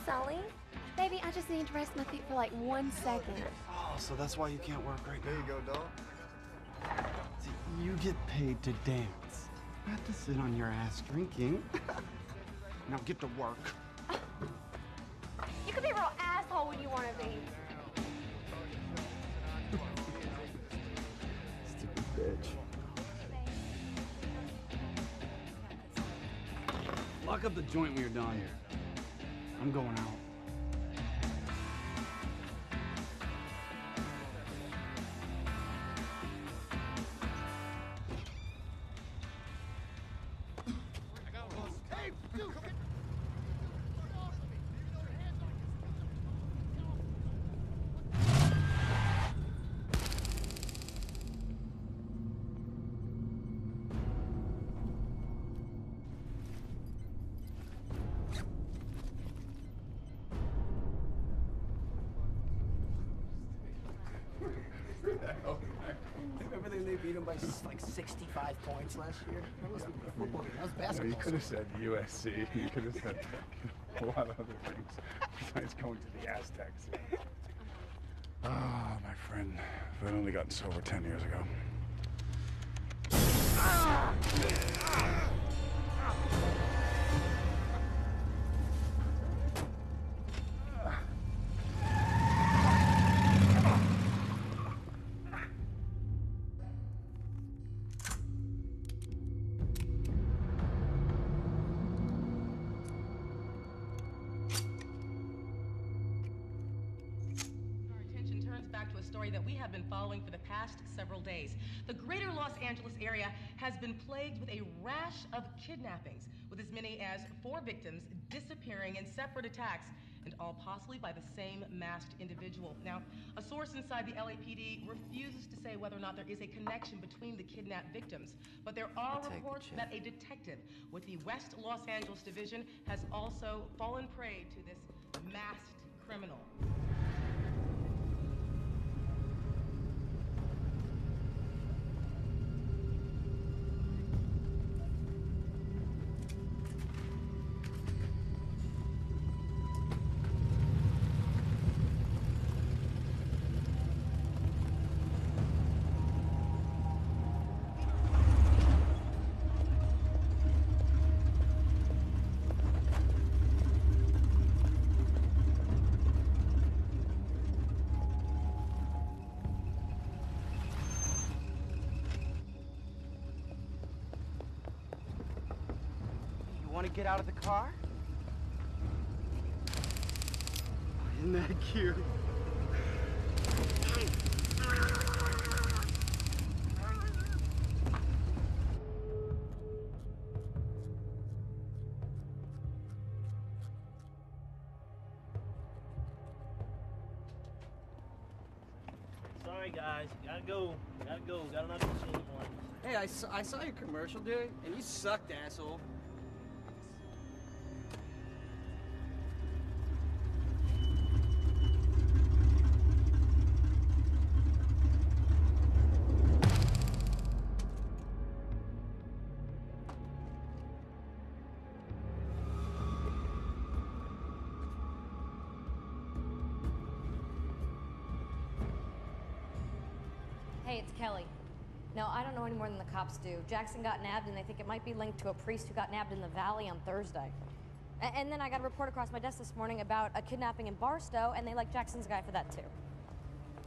Sully. Baby, I just need to rest my feet for like 1 second. Oh, so that's why you can't work right now. There you go, dog. See, you get paid to dance, not to sit on your ass drinking. Now get to work. You can be a real asshole when you want to be. Stupid bitch. Lock up the joint when you're done. I'm going out. Remember they beat him by like 65 points last year? That was football. That was basketball. You could have said USC. You could have said a lot of other things besides going to the Aztecs. Ah, my friend. If I'd only gotten sober 10 years ago. That we have been following for the past several days. The greater Los Angeles area has been plagued with a rash of kidnappings, with as many as 4 victims disappearing in separate attacks, and all possibly by the same masked individual. Now, a source inside the LAPD refuses to say whether or not there is a connection between the kidnapped victims, but there are reports that a detective with the West Los Angeles Division has also fallen prey to this masked criminal. Want to get out of the car? Oh, isn't that cute? Sorry guys, gotta go. Got another machine one. Hey, I saw your commercial, dude, and you sucked, asshole. Hey, it's Kelly. No, I don't know any more than the cops do. Jackson got nabbed, and they think it might be linked to a priest who got nabbed in the valley on Thursday. And then I got a report across my desk this morning about a kidnapping in Barstow, and they like Jackson's guy for that, too.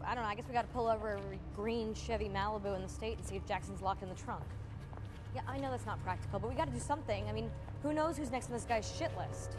I don't know, I guess we gotta pull over a green Chevy Malibu in the state and see if Jackson's locked in the trunk. Yeah, I know that's not practical, but we gotta do something. I mean, who knows who's next on this guy's shit list?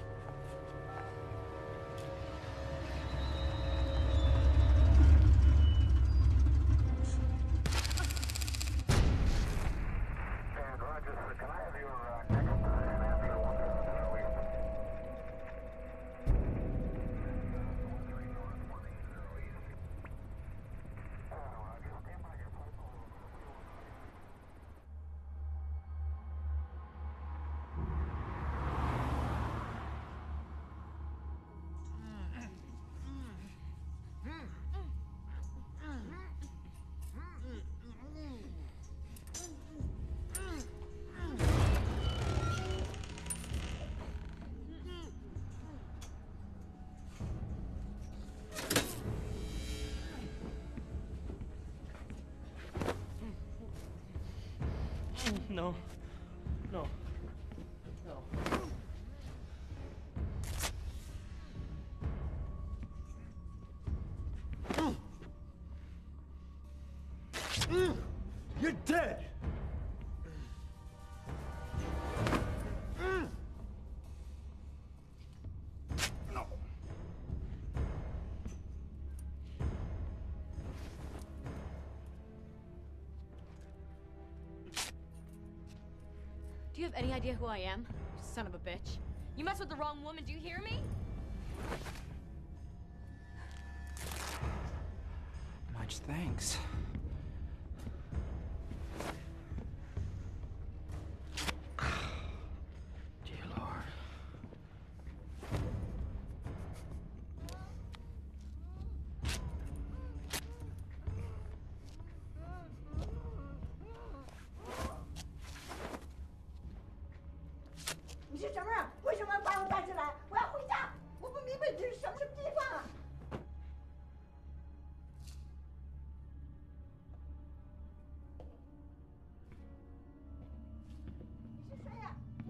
No. No. No. You're dead! No. Do you have any idea who I am, you son of a bitch? You mess with the wrong woman, do you hear me? Much thanks. Dear Lord.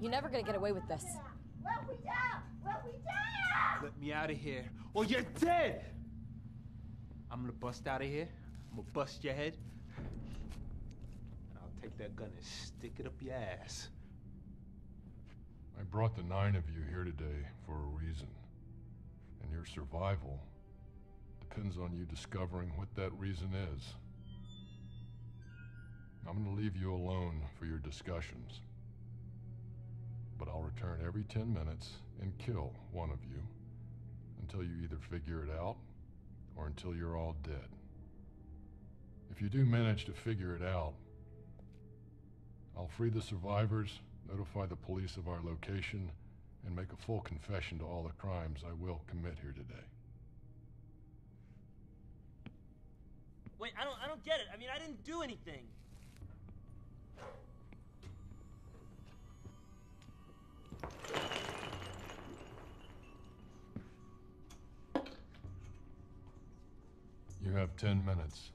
You're never gonna get away with this. Let me out of here, or you're dead! I'm gonna bust out of here. I'm gonna bust your head. And I'll take that gun and stick it up your ass. I brought the 9 of you here today for a reason. And your survival depends on you discovering what that reason is. I'm gonna leave you alone for your discussions. But I'll return every 10 minutes and kill one of you until you either figure it out or until you're all dead. If you do manage to figure it out, I'll free the survivors, notify the police of our location, and make a full confession to all the crimes I will commit here today. Wait, I don't get it. I mean, I didn't do anything. You have 10 minutes.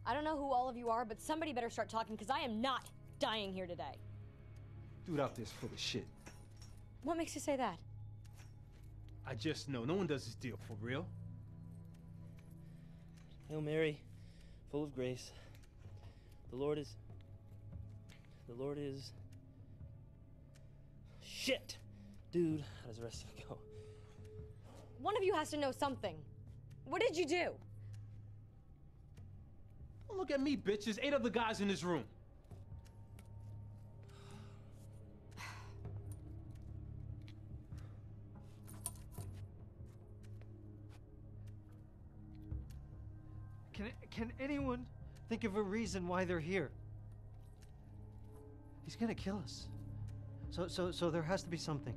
I don't know who all of you are, but somebody better start talking, because I am not dying here today. Dude out there's full of shit. What makes you say that? I just know. No one does this deal for real. Hail Mary, full of grace. The Lord is... Shit! Dude, how does the rest of it go? One of you has to know something. What did you do? Don't look at me, bitch. There's 8 other guys in this room. Can anyone think of a reason why they're here? He's gonna kill us. So there has to be something.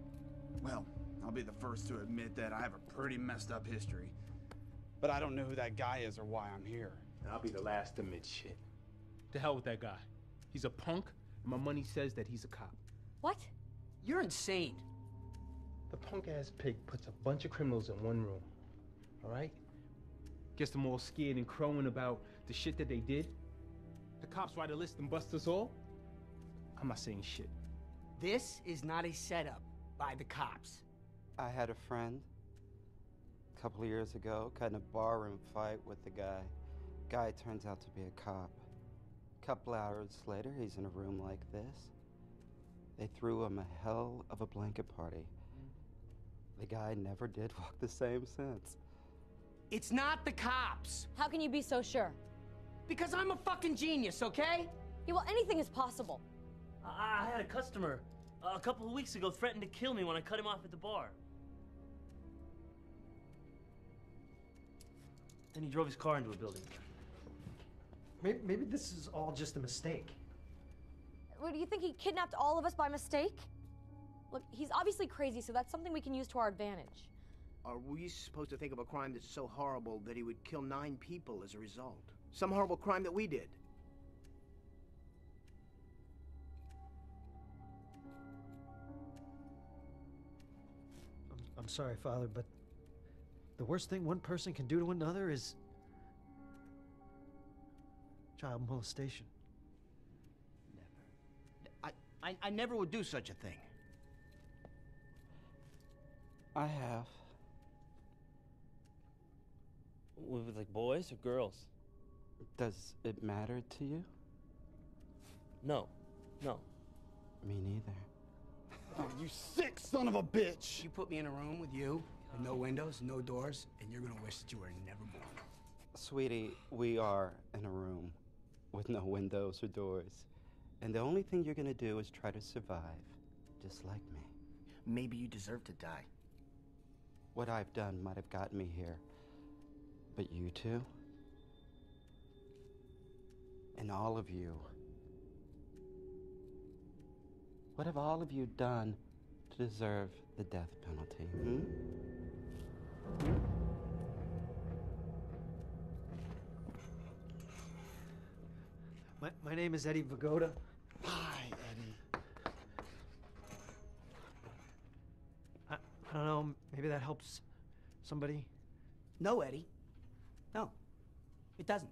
Well, I'll be the first to admit that I have a pretty messed up history. But I don't know who that guy is or why I'm here. And I'll be the last to admit shit. To hell with that guy. He's a punk, and my money says that he's a cop. What? You're insane. The punk-ass pig puts a bunch of criminals in one room, all right? Gets them all scared and crowing about the shit that they did. The cops write a list and bust us all. I'm not saying shit. This is not a setup by the cops. I had a friend a couple of years ago, got in a barroom fight with the guy. Guy turns out to be a cop. A couple hours later, he's in a room like this. They threw him a hell of a blanket party. The guy never did walk the same since. It's not the cops. How can you be so sure? Because I'm a fucking genius, okay? Yeah, well, anything is possible. I had a customer a couple of weeks ago threatened to kill me when I cut him off at the bar. Then he drove his car into a building. Maybe this is all just a mistake. What, do you think he kidnapped all of us by mistake? Look, he's obviously crazy, so that's something we can use to our advantage. Are we supposed to think of a crime that's so horrible that he would kill 9 people as a result? Some horrible crime that we did? I'm sorry, Father, but the worst thing one person can do to another is child molestation. I never would do such a thing. I have. With like boys or girls? Does it matter to you? No. Me neither. Oh, you sick son of a bitch! You put me in a room with you, with no windows, no doors, and you're gonna wish that you were never born. Sweetie, we are in a room with no windows or doors. And the only thing you're gonna do is try to survive, just like me. Maybe you deserve to die. What I've done might have gotten me here. But you two, and all of you, what have all of you done to deserve the death penalty, My name is Eddie Bajودة. Hi, Eddie. I don't know, maybe that helps somebody. No, Eddie. No, it doesn't.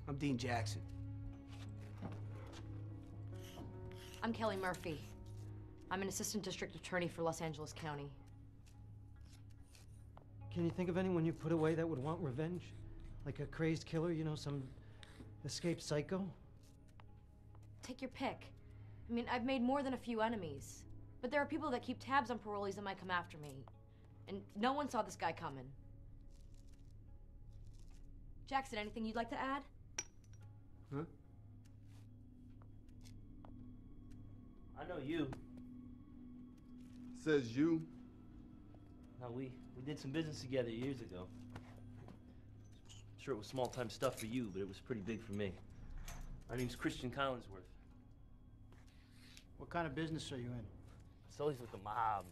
I'm Dean Jackson. I'm Kelly Murphy. I'm an assistant district attorney for Los Angeles County. Can you think of anyone you put away that would want revenge? Like a crazed killer, you know, some escaped psycho? Take your pick. I mean, I've made more than a few enemies. But there are people that keep tabs on parolees that might come after me. And no one saw this guy coming. Jackson, anything you'd like to add? Huh? I know you. Says you. No, we did some business together years ago. Sure, it was small-time stuff for you, but it was pretty big for me. My name's Christian Collinsworth. What kind of business are you in? It's always with the mob.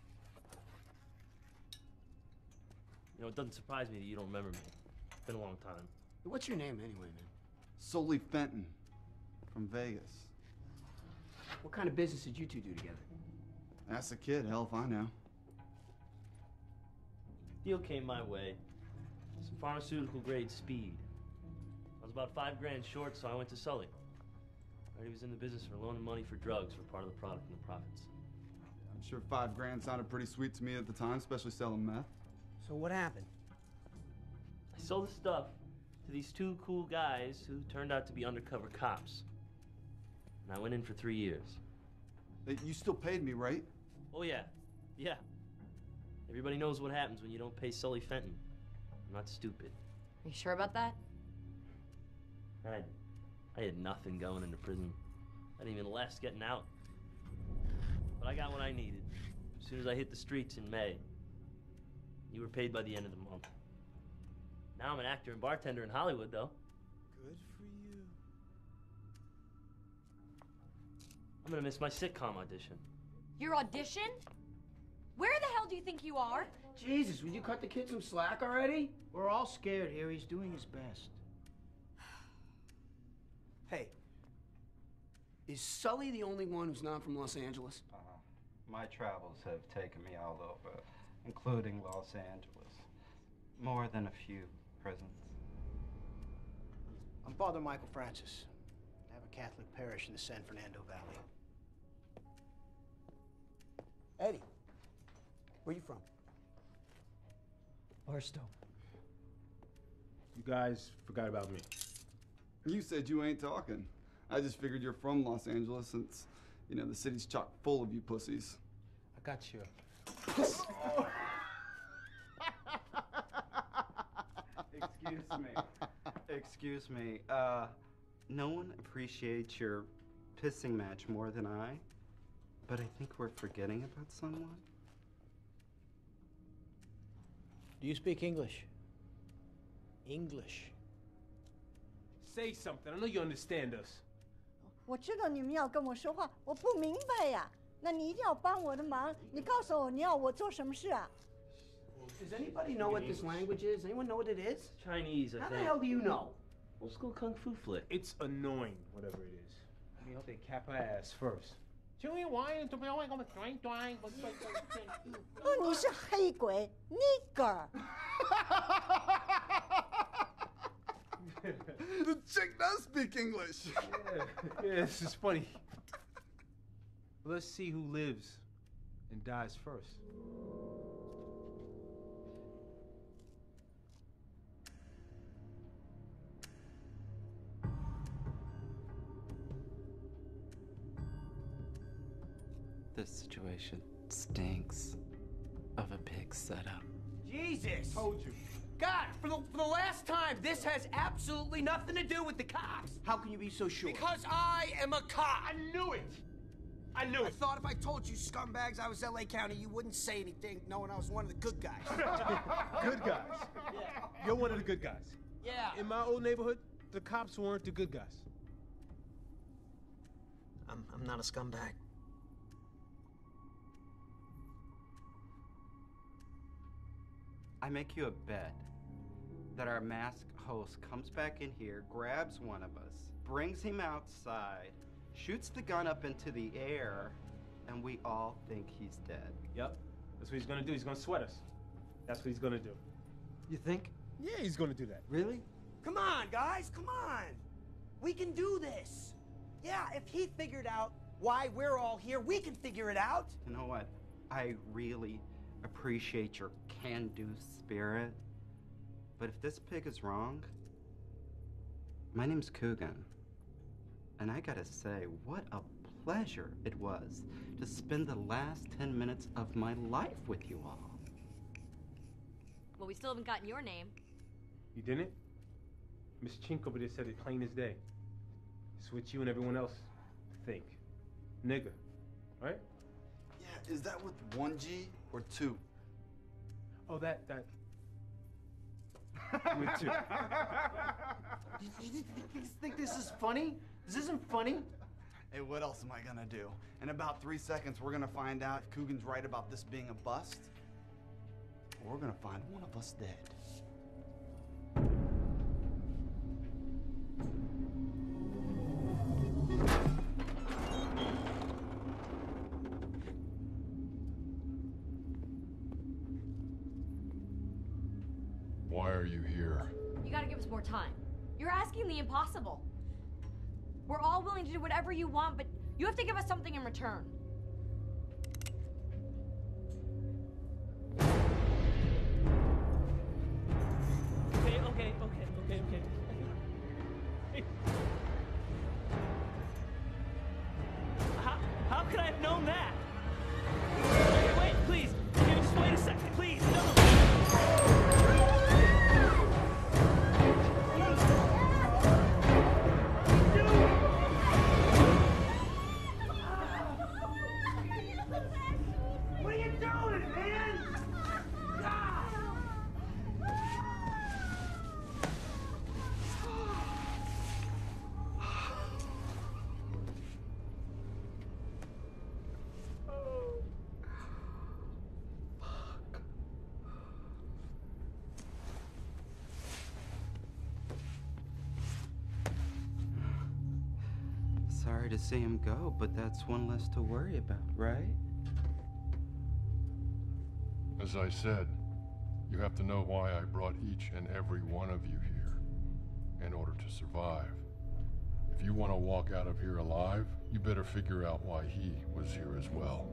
You know, it doesn't surprise me that you don't remember me. It's been a long time. What's your name anyway, man? Sully Fenton from Vegas. What kind of business did you two do together? Ask the kid, hell if I know. Deal came my way. Some pharmaceutical grade speed. I was about $5 short, so I went to Sully. He was in the business for loaning money for drugs for part of the product and the profits. I'm sure $5 sounded pretty sweet to me at the time, especially selling meth. So what happened? I sold the stuff to these 2 cool guys who turned out to be undercover cops. And I went in for 3 years. You still paid me, right? Oh, yeah. Yeah. Everybody knows what happens when you don't pay Sully Fenton. I'm not stupid. Are you sure about that? I had nothing going into prison. I didn't even last getting out. But I got what I needed. As soon as I hit the streets in May. You were paid by the end of the month. Now I'm an actor and bartender in Hollywood, though. Good for you. I'm gonna miss my sitcom audition. Your audition? Where the hell do you think you are? Jesus, would you cut the kid some slack already? We're all scared here. He's doing his best. Hey, is Sully the only one who's not from Los Angeles? My travels have taken me all over, including Los Angeles. More than a few prisons. I'm Father Michael Francis. I have a Catholic parish in the San Fernando Valley. Eddie, where you from? Barstow. You guys forgot about me. You said you ain't talking. I just figured you're from Los Angeles since, you know, the city's chock full of you pussies. I got you. Excuse me. No one appreciates your pissing match more than I, but I think we're forgetting about someone. Do you speak English? English. Say something. I know you understand us. 我知道你们要跟我说话，我不明白呀。那你一定要帮我的忙。你告诉我你要我做什么事啊？ Does anybody know what this language is? Anyone know what it is? Chinese, I How think. the hell do you know? Old school kung fu flick. It's annoying, whatever it is. I mean, I hope they cap her ass first. 哦，你是黑鬼 ，nigger。 The chick does speak English. Yeah, this is funny. Let's see who lives and dies first. This situation stinks of a pig setup. Jesus! Told you. God, for the last time, this has absolutely nothing to do with the cops. How can you be so sure? Because I am a cop. I knew it. I knew I it. thought if I told you scumbags I was LA County, you wouldn't say anything, knowing I was one of the good guys. Good guys. Yeah. You're one of the good guys. Yeah. In my old neighborhood, the cops weren't the good guys. I'm not a scumbag. I make you a bet that our masked host comes back in here, grabs one of us, brings him outside, shoots the gun up into the air, and we all think he's dead. Yep. That's what he's gonna do. He's gonna sweat us. That's what he's gonna do. You think? Yeah, he's gonna do that. Really? Come on, guys, come on. We can do this. Yeah, if he figured out why we're all here, we can figure it out. You know what? I really appreciate your can-do spirit, but if this pig is wrong, my name's Coogan, and I gotta say, what a pleasure it was to spend the last 10 minutes of my life with you all. Well, we still haven't gotten your name. You didn't? Miss Chink over there said it plain as day. It's what you and everyone else think. Nigga. Right? Yeah, is that with 1 G or 2? Oh, that. With 2. You think this is funny? This isn't funny. Hey, what else am I gonna do? In about 3 seconds, we're gonna find out if Coogan's right about this being a bust, or we're gonna find one of us dead. Why are you here? You gotta give us more time. You're asking the impossible. We're all willing to do whatever you want, but you have to give us something in return. Okay. How could I have known that? Wait, please. Just wait a second, please. No. What are you doing, man? Sorry to see him go, but that's one less to worry about, right? As I said, you have to know why I brought each and every one of you here in order to survive. If you want to walk out of here alive, you better figure out why he was here as well.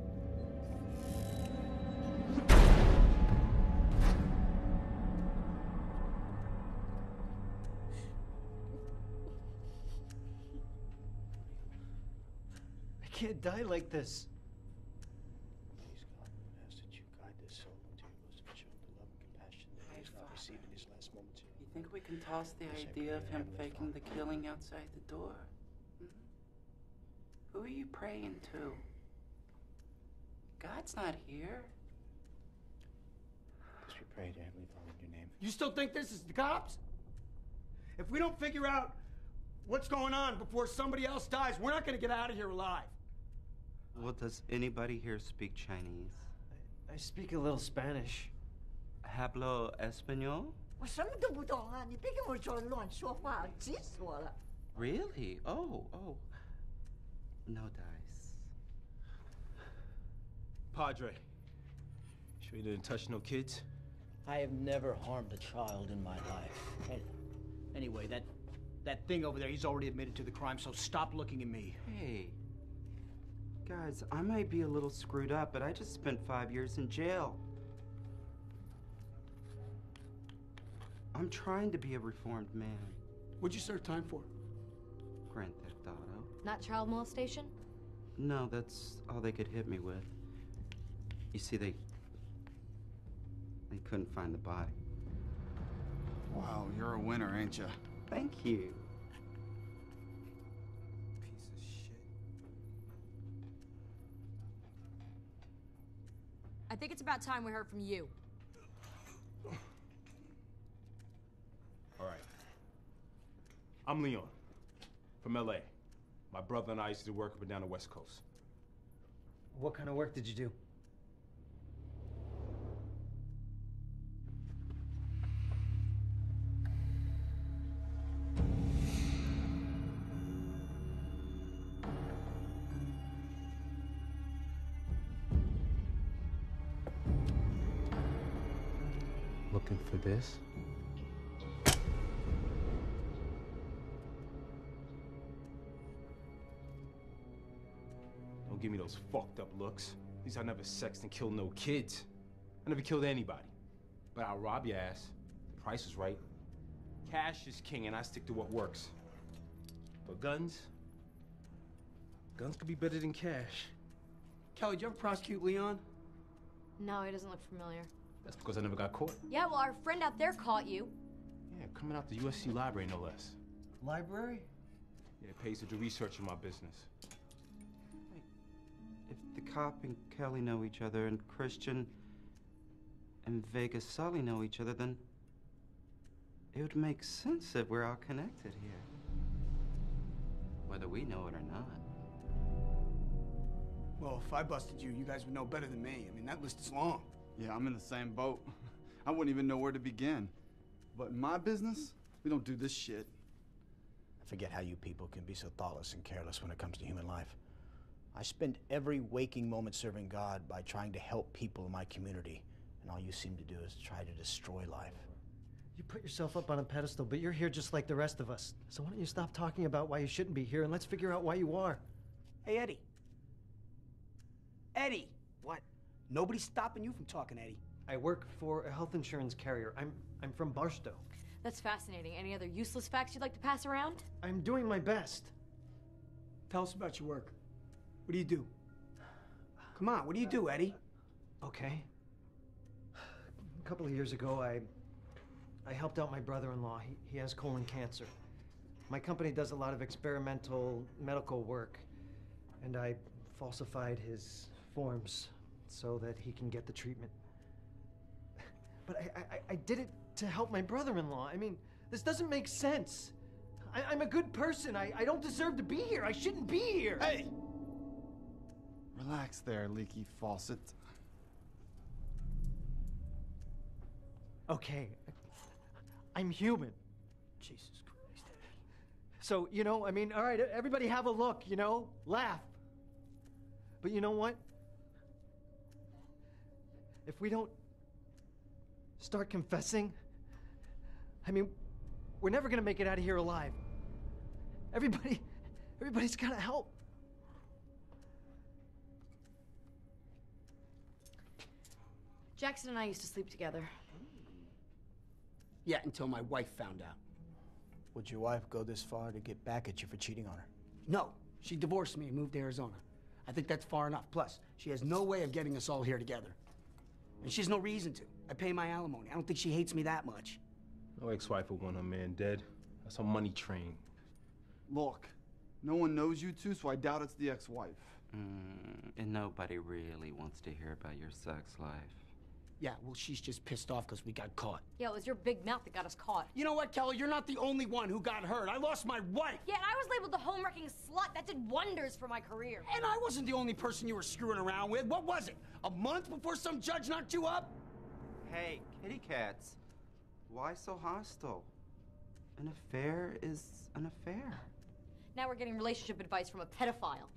can't die like this. Please, God, we ask that you guide this soul into your bosom and show the love and compassion that he has not received in his last moments here. You think we can toss the idea of him faking the killing outside the door? Hmm? Who are you praying to? God's not here. As we pray to Heavenly Father in your name. You still think this is the cops? If we don't figure out what's going on before somebody else dies, we're not going to get out of here alive. Well, does anybody here speak Chinese? I speak a little Spanish. Hablo español? 我什么都不懂啊！你别跟我说乱说话，急死我了。 Really? Oh. No dice. Padre, sure you didn't touch no kids? I have never harmed a child in my life. Anyway, that thing over there, he's already admitted to the crime, so stop looking at me. Hey. Guys, I might be a little screwed up, but I just spent 5 years in jail. I'm trying to be a reformed man. What'd you serve time for? Grand Theft Auto. Not child molestation? No, that's all they could hit me with. You see, they couldn't find the body. Wow, you're a winner, ain't you? Thank you. Piece of shit. I think it's about time we heard from you. All right. I'm Leon, from LA. My brother and I used to work up and down the West Coast. What kind of work did you do? Looking for this? Don't give me those fucked up looks. At least I never sexed and killed no kids. I never killed anybody. But I'll rob your ass. The price is right. Cash is king, and I stick to what works. But guns could be better than cash. Kelly, did you ever prosecute Leon? No, he doesn't look familiar. That's because I never got caught. Yeah, well, our friend out there caught you. Yeah, coming out the USC library, no less. Library? Yeah, it pays to do research in my business. If the cop and Kelly know each other, and Christian and Vegas Sully know each other, then it would make sense that we're all connected here. Whether we know it or not. Well, if I busted you, you guys would know better than me. I mean, that list is long. Yeah, I'm in the same boat. I wouldn't even know where to begin. But in my business, we don't do this shit. I forget how you people can be so thoughtless and careless when it comes to human life. I spend every waking moment serving God by trying to help people in my community, and all you seem to do is try to destroy life. You put yourself up on a pedestal, but you're here just like the rest of us. So why don't you stop talking about why you shouldn't be here and let's figure out why you are. Hey, Eddie. Eddie! What? Nobody's stopping you from talking, Eddie. I work for a health insurance carrier. I'm from Barstow. That's fascinating. Any other useless facts you'd like to pass around? I'm doing my best. Tell us about your work. What do you do? Come on, what do you do, Eddie? Okay. A couple of years ago, I helped out my brother-in-law. He has colon cancer. My company does a lot of experimental medical work, and I falsified his forms so that he can get the treatment. But I did it to help my brother-in-law. I mean, this doesn't make sense. I'm a good person. I don't deserve to be here. I shouldn't be here. Hey! Relax there, leaky faucet. Okay. I'm human. Jesus Christ. So, you know, I mean, all right, everybody have a look, you know? Laugh. But you know what? If we don't start confessing, I mean, we're never gonna make it out of here alive. Everybody's gotta help. Jackson and I used to sleep together. Yeah, until my wife found out. Would your wife go this far to get back at you for cheating on her? No, she divorced me and moved to Arizona. I think that's far enough. Plus, she has no way of getting us all here together. And she has no reason to. I pay my alimony. I don't think she hates me that much. No ex-wife would want her man dead. That's a money train. Look, no one knows you two, so I doubt it's the ex-wife. And nobody really wants to hear about your sex life. Yeah, well, she's just pissed off because we got caught. Yeah, it was your big mouth that got us caught. You know what, Kelly? You're not the only one who got hurt. I lost my wife. Yeah, and I was labeled the home-wrecking slut. That did wonders for my career. And I wasn't the only person you were screwing around with. What was it? A month before some judge knocked you up? Hey, kitty cats. Why so hostile? An affair is an affair. Now we're getting relationship advice from a pedophile.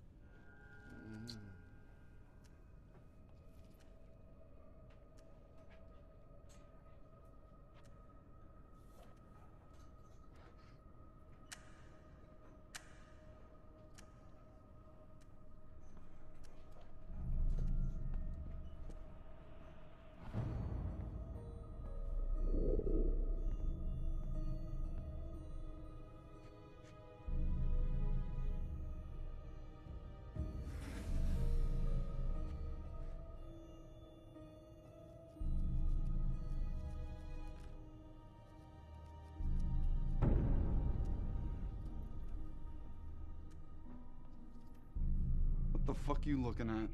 What the fuck you looking at?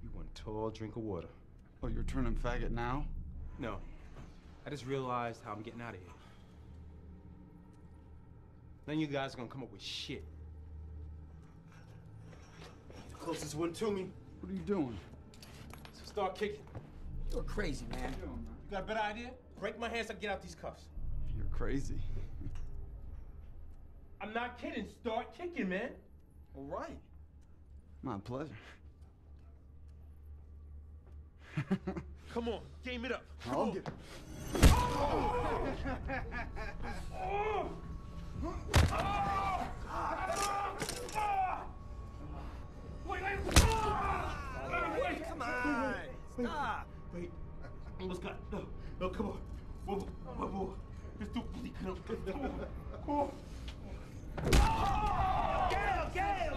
You want a tall drink of water. Oh, you're turning faggot now? No. I just realized how I'm getting out of here. None of you guys are gonna come up with shit. The closest one to me. What are you doing? So start kicking. You're crazy, man. You got a better idea? Break my hands so I can get out these cuffs. You're crazy. I'm not kidding. Start kicking, man. All right. My pleasure. Come on, game it up. I'll get it. Wait, come on. Stop. Wait. Almost got it. No, come on. One more. Let's do it. Come on. Okay.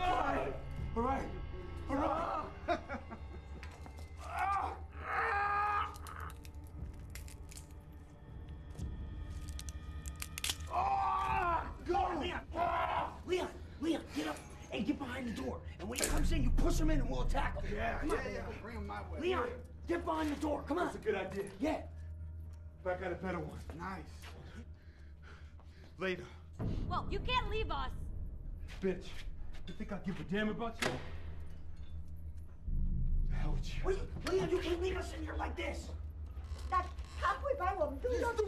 All right. Go! Leon, get up and get behind the door. And when he comes in, you push him in and we'll attack him. Yeah. Come on. Bring him my way. Leon, get behind the door. Come on. That's a good idea. Yeah. But I got a better one. Nice. Later. Well, you can't leave us. Bitch, you think I give a damn about you? The hell with you. Leon, you can't leave us in here like this. 他会把我们丢到救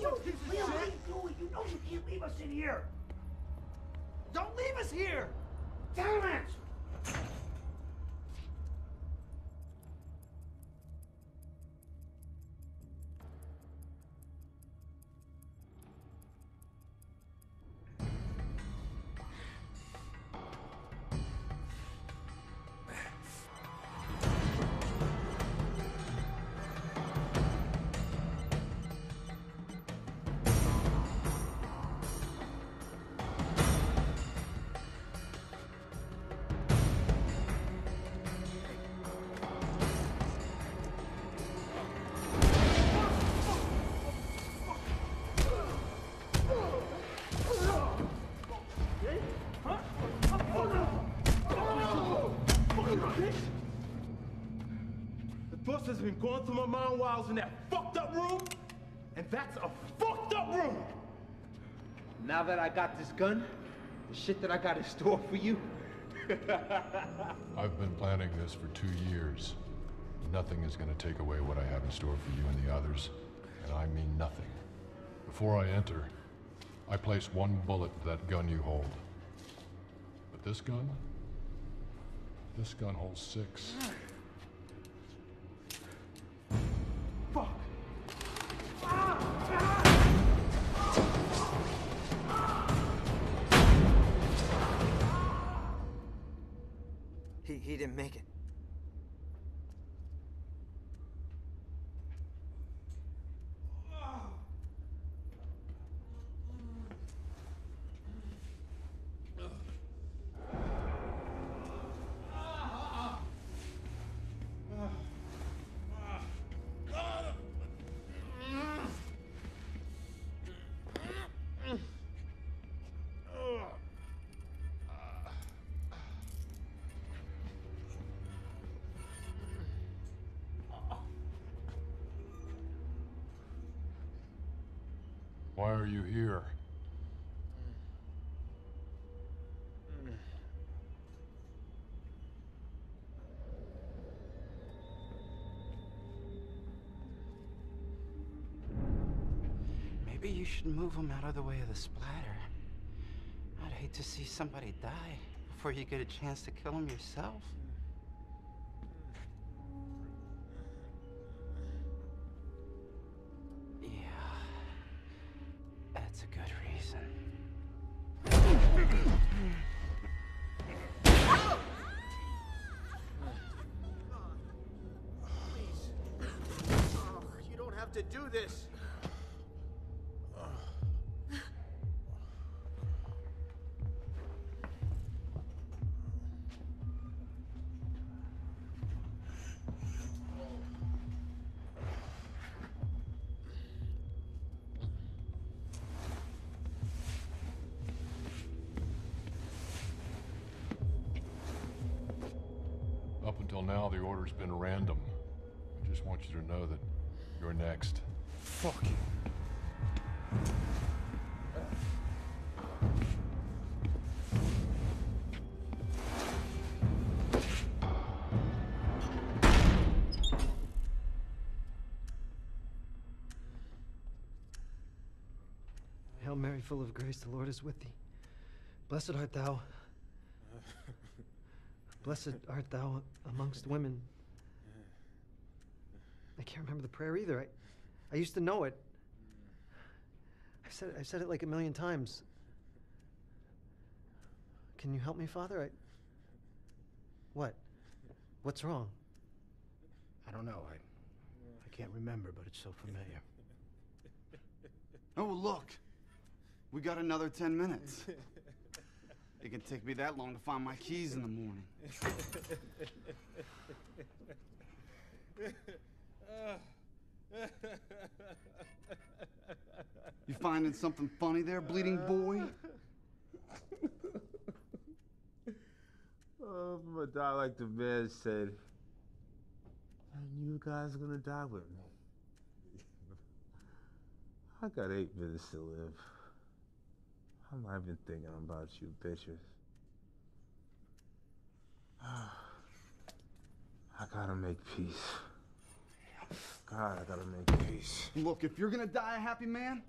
Leon, what are you doing? You know you can't leave us in here. Don't leave us here. Damn it. Thoughts has been going through my mind while I was in that fucked up room, and that's a fucked up room. Now that I got this gun, the shit that I got in store for you. I've been planning this for 2 years. Nothing is going to take away what I have in store for you and the others, and I mean nothing. Before I enter, I place 1 bullet to that gun you hold. But this gun holds 6. Fuck. He didn't make it. Why are you here? Maybe you should move him out of the way of the splatter. I'd hate to see somebody die before you get a chance to kill him yourself. Yeah, that's a good reason. Please. You don't have to do this. Up until now, the order's been random. I just want you to know that you're next. Fuck you. Hail Mary, full of grace, the Lord is with thee. Blessed art thou. Blessed art thou amongst women. I can't remember the prayer either. I used to know it. I've said it like a million times. Can you help me, Father? What? What's wrong? I don't know. I can't remember, but it's so familiar. Oh, look. We got another 10 minutes. It can take me that long to find my keys in the morning. You finding something funny there, bleeding boy? Oh, I'm gonna die like the man said. And you guys are gonna die with me. I got 8 minutes to live. I'm not even thinking about you bitches. I gotta make peace. God, I gotta make peace. Look, if you're gonna die a happy man,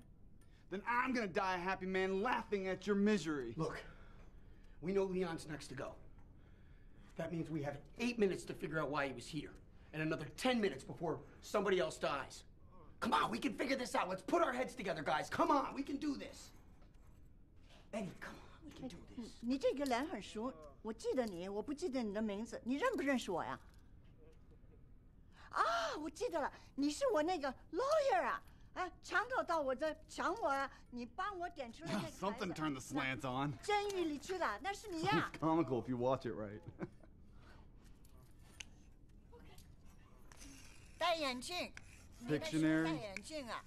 then I'm gonna die a happy man laughing at your misery. Look, we know Leon's next to go. That means we have 8 minutes to figure out why he was here, and another 10 minutes before somebody else dies. Come on, we can figure this out. Let's put our heads together, guys. Come on, we can do this. Eddie, come on, we can do this. 你这个脸很熟，我记得你，我不记得你的名字，你认不认识我呀？啊，我记得了，你是我那个 lawyer 啊！啊，强盗到我这抢我啊！你帮我点出来那个 Something turned the slants on. 监狱里去的，那是你呀！ It's comical if you watch it right. 戴眼镜，你那是戴眼镜啊，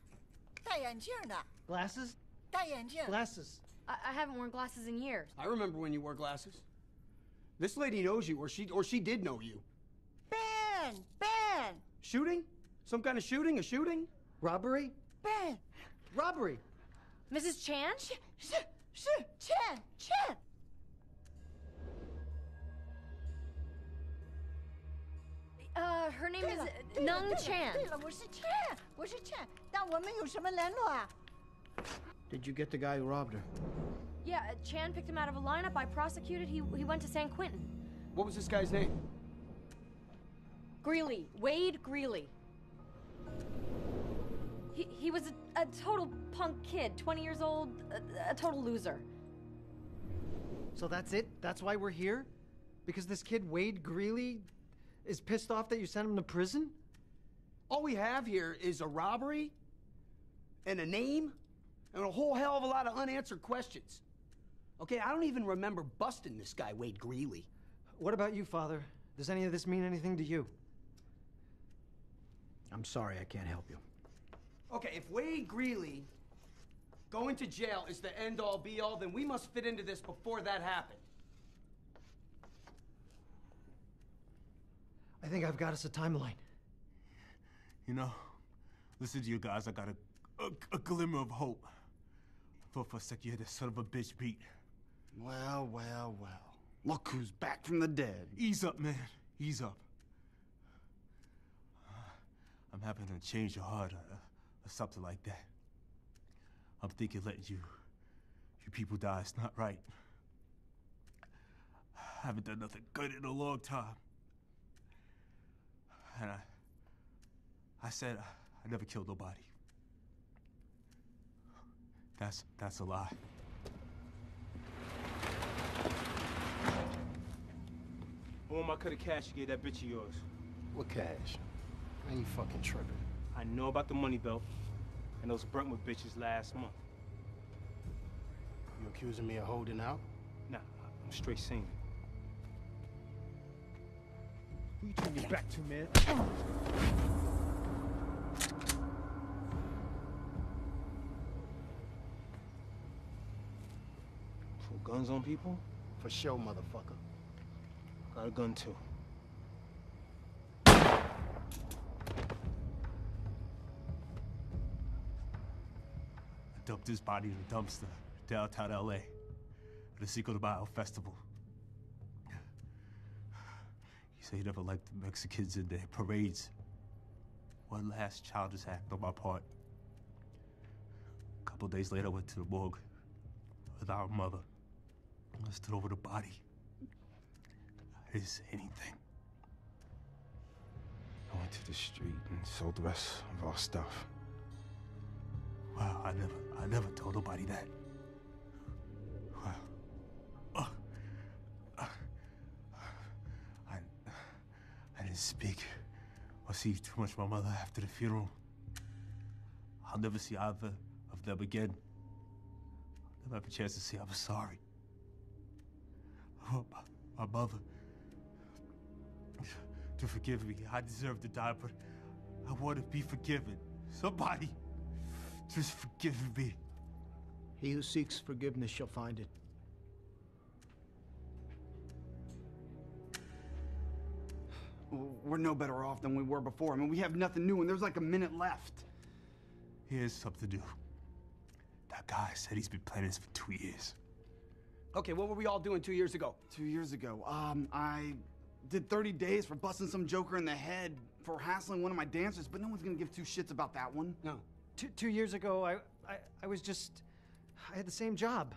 戴眼镜的。Glasses? 戴眼镜。Glasses. I haven't worn glasses in years. I remember when you wore glasses. This lady knows you, or she did know you. Ben! Shooting? Some kind of shooting? A shooting? Robbery? Ben! Robbery! Mrs. Chan? 是 Chan! Her name is Nung Chan. 对了，我是 Chan，但我们有什么联络啊？ Did you get the guy who robbed her? Yeah, Chan picked him out of a lineup I prosecuted. He went to San Quentin. What was this guy's name? Greeley. Wade Greeley. He was a total punk kid, 20 years old, a total loser. So that's it? That's why we're here? Because this kid, Wade Greeley, is pissed off that you sent him to prison? All we have here is a robbery, and a name, and a whole hell of a lot of unanswered questions. Okay, I don't even remember busting this guy, Wade Greeley. What about you, Father? Does any of this mean anything to you? I'm sorry, I can't help you. Okay, if Wade Greeley going to jail is the end-all, be-all, then we must fit into this before that happened. I think I've got us a timeline. You know, listen to you guys, I got a glimmer of hope. Thought for a sec you had that son of a bitch beat. Well, well, well. Look who's back from the dead. Ease up, man. Ease up. I'm having to change your heart or something like that. I'm thinking letting you people die is not right. I haven't done nothing good in a long time. And I said I never killed nobody. That's a lie. I want my cut of cash you gave that bitch of yours. What cash? Are you fucking tripping? I know about the money belt and those Brentwood bitches last month. You accusing me of holding out? Nah, I'm straight saying it. Who you turning your back to, man? Pull guns on people? For sure, motherfucker. Got a gun too. I dumped his body in a dumpster downtown LA at the Cinco de Mayo festival. He said he never liked the Mexicans in their parades. One last childish act on my part. A couple days later, I went to the morgue with our mother. I stood over the body. I didn't say anything. I went to the street and sold the rest of our stuff. Wow, I never told nobody that. Wow. I didn't speak or see too much of my mother after the funeral. I'll never see either of them again. I'll never have a chance to say I'm sorry. I want my mother to forgive me. I deserve to die, but I want to be forgiven. Somebody just forgive me. He who seeks forgiveness shall find it. We're no better off than we were before. I mean, we have nothing new, and there's like a minute left. Here's something new. That guy said he's been planning this for 2 years. Okay, what were we all doing 2 years ago? 2 years ago, I did 30 days for busting some joker in the head for hassling one of my dancers, but no one's gonna give two shits about that one. No. Two years ago, I was just, I had the same job.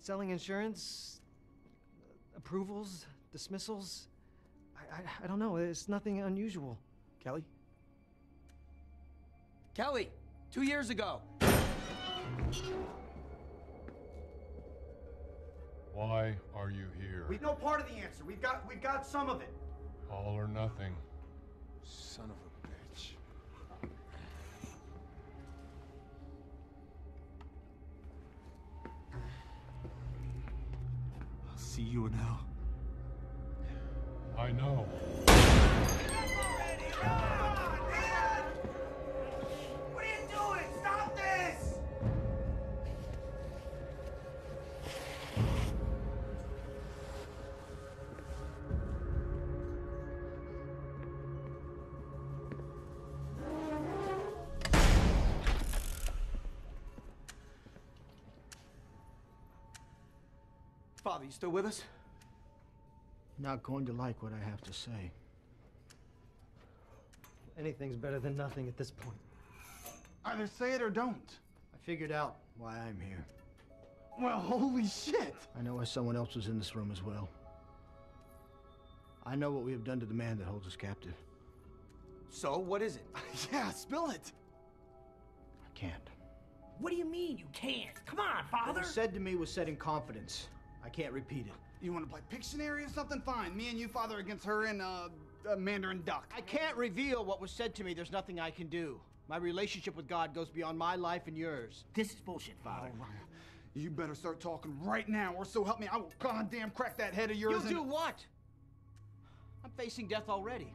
Selling insurance, approvals, dismissals. I don't know, it's nothing unusual. Kelly? Kelly, 2 years ago. Why are you here? We know part of the answer. We've got some of it. All or nothing. Son of a bitch. I'll see you in hell. I know. What are you doing? Stop this! Father, you still with us? Not going to like what I have to say. Anything's better than nothing at this point. Either say it or don't. I figured out why I'm here. Well, holy shit! I know why someone else was in this room as well. I know what we have done to the man that holds us captive. So, what is it? Yeah, spill it! I can't. What do you mean you can't? Come on, What Father! was said to me was said in confidence. I can't repeat it. You want to play Pictionary or something? Fine. Me and you, Father, against her and Mandarin Duck. I can't reveal what was said to me. There's nothing I can do. My relationship with God goes beyond my life and yours. This is bullshit, Father. All right. You better start talking right now, or so help me, I will goddamn crack that head of yours. You'll do what? I'm facing death already.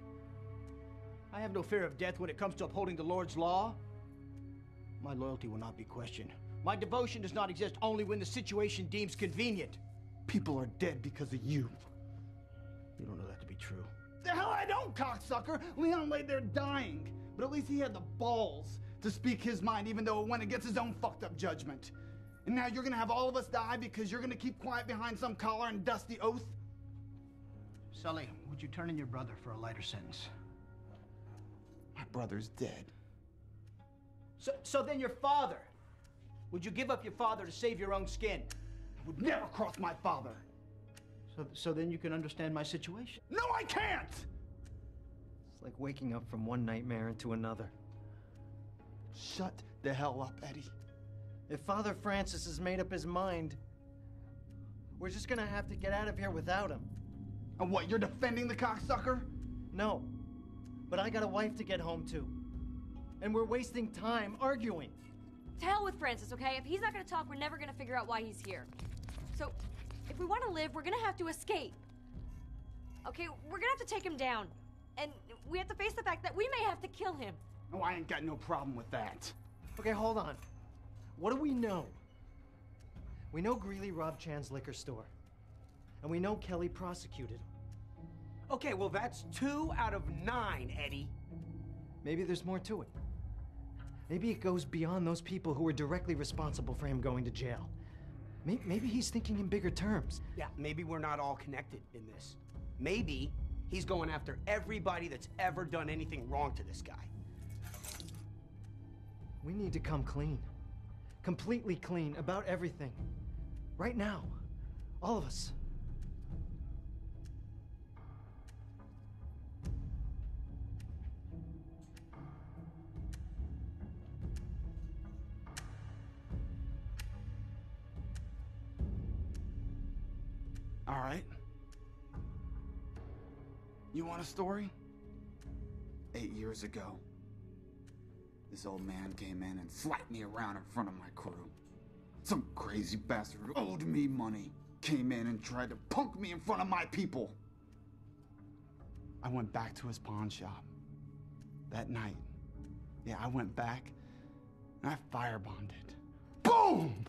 I have no fear of death when it comes to upholding the Lord's law. My loyalty will not be questioned. My devotion does not exist only when the situation deems convenient. People are dead because of you. You don't know that to be true. The hell I don't, cocksucker! Leon laid there dying, but at least he had the balls to speak his mind, even though it went against his own fucked up judgment. And now you're gonna have all of us die because you're gonna keep quiet behind some collar and dusty oath? Sully, would you turn in your brother for a lighter sentence? My brother's dead. So then your father. Would you give up your father to save your own skin? I would never cross my father. So then you can understand my situation. No, I can't! It's like waking up from one nightmare into another. Shut the hell up, Eddie. If Father Francis has made up his mind, we're just gonna have to get out of here without him. And what, you're defending the cocksucker? No, but I got a wife to get home to. And we're wasting time arguing. To hell with Francis, okay? If he's not gonna talk, we're never gonna figure out why he's here. So, if we want to live, we're gonna have to escape. Okay, we're gonna have to take him down. And we have to face the fact that we may have to kill him. Oh, I ain't got no problem with that. Okay, hold on. What do we know? We know Greeley robbed Chan's liquor store. And we know Kelly prosecuted him. Okay, well that's 2 out of 9, Eddie. Maybe there's more to it. Maybe it goes beyond those people who were directly responsible for him going to jail. Maybe he's thinking in bigger terms. Yeah, maybe we're not all connected in this. Maybe he's going after everybody that's ever done anything wrong to this guy. We need to come clean. Completely clean about everything. Right now. All of us. All right. You want a story? 8 years ago, this old man came in and slapped me around in front of my crew. Some crazy bastard who owed me money came in and tried to punk me in front of my people. I went back to his pawn shop that night. Yeah, I went back and I firebombed it. Boom!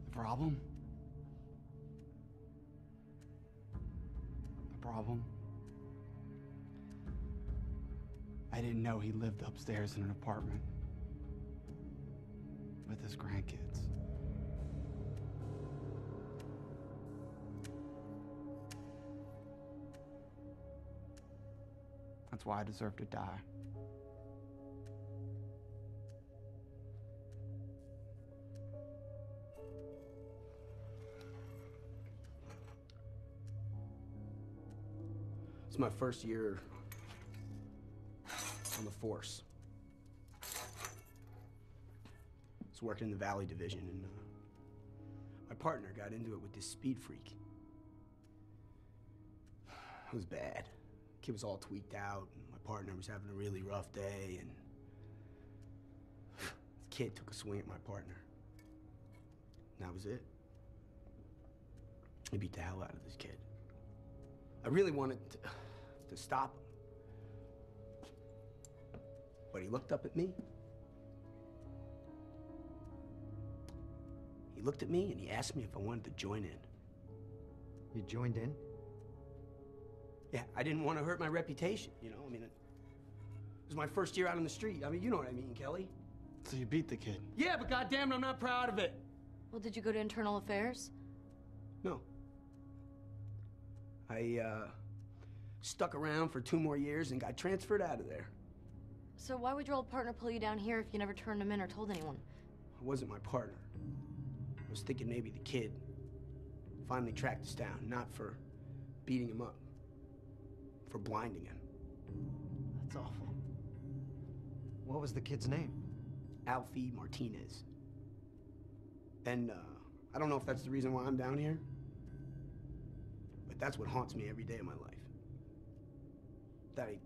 The problem? The problem? I didn't know he lived upstairs in an apartment with his grandkids. That's why I deserve to die. It's my first year on the force. I was working in the Valley Division, and my partner got into it with this speed freak. It was bad. Kid was all tweaked out, and my partner was having a really rough day, and the kid took a swing at my partner. And that was it. He beat the hell out of this kid. I really wanted to stop him. But he looked up at me. He looked at me and he asked me if I wanted to join in. You joined in? Yeah, I didn't want to hurt my reputation, you know? I mean, it was my first year out on the street. I mean, you know what I mean, Kelly. So you beat the kid? Yeah, but goddamn it, I'm not proud of it. Well, did you go to internal affairs? No. I stuck around for 2 more years and got transferred out of there. So why would your old partner pull you down here if you never turned him in or told anyone? It wasn't my partner. I was thinking maybe the kid finally tracked us down, not for beating him up, for blinding him. That's awful. What was the kid's name? Alfie Martinez. And I don't know if that's the reason why I'm down here, but that's what haunts me every day of my life. That I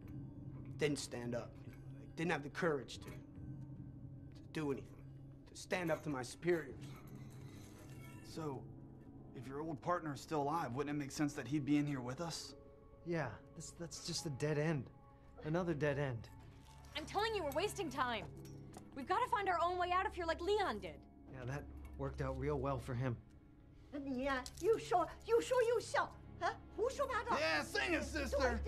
didn't stand up. You know, I didn't have the courage to do anything, to stand up to my superiors. So, if your old partner is still alive, wouldn't it make sense that he'd be in here with us? Yeah, that's just a dead end. Another dead end. I'm telling you, we're wasting time. We've got to find our own way out of here like Leon did. Yeah, that worked out real well for him. 你呀、又说又笑， Yeah, sing it, sister.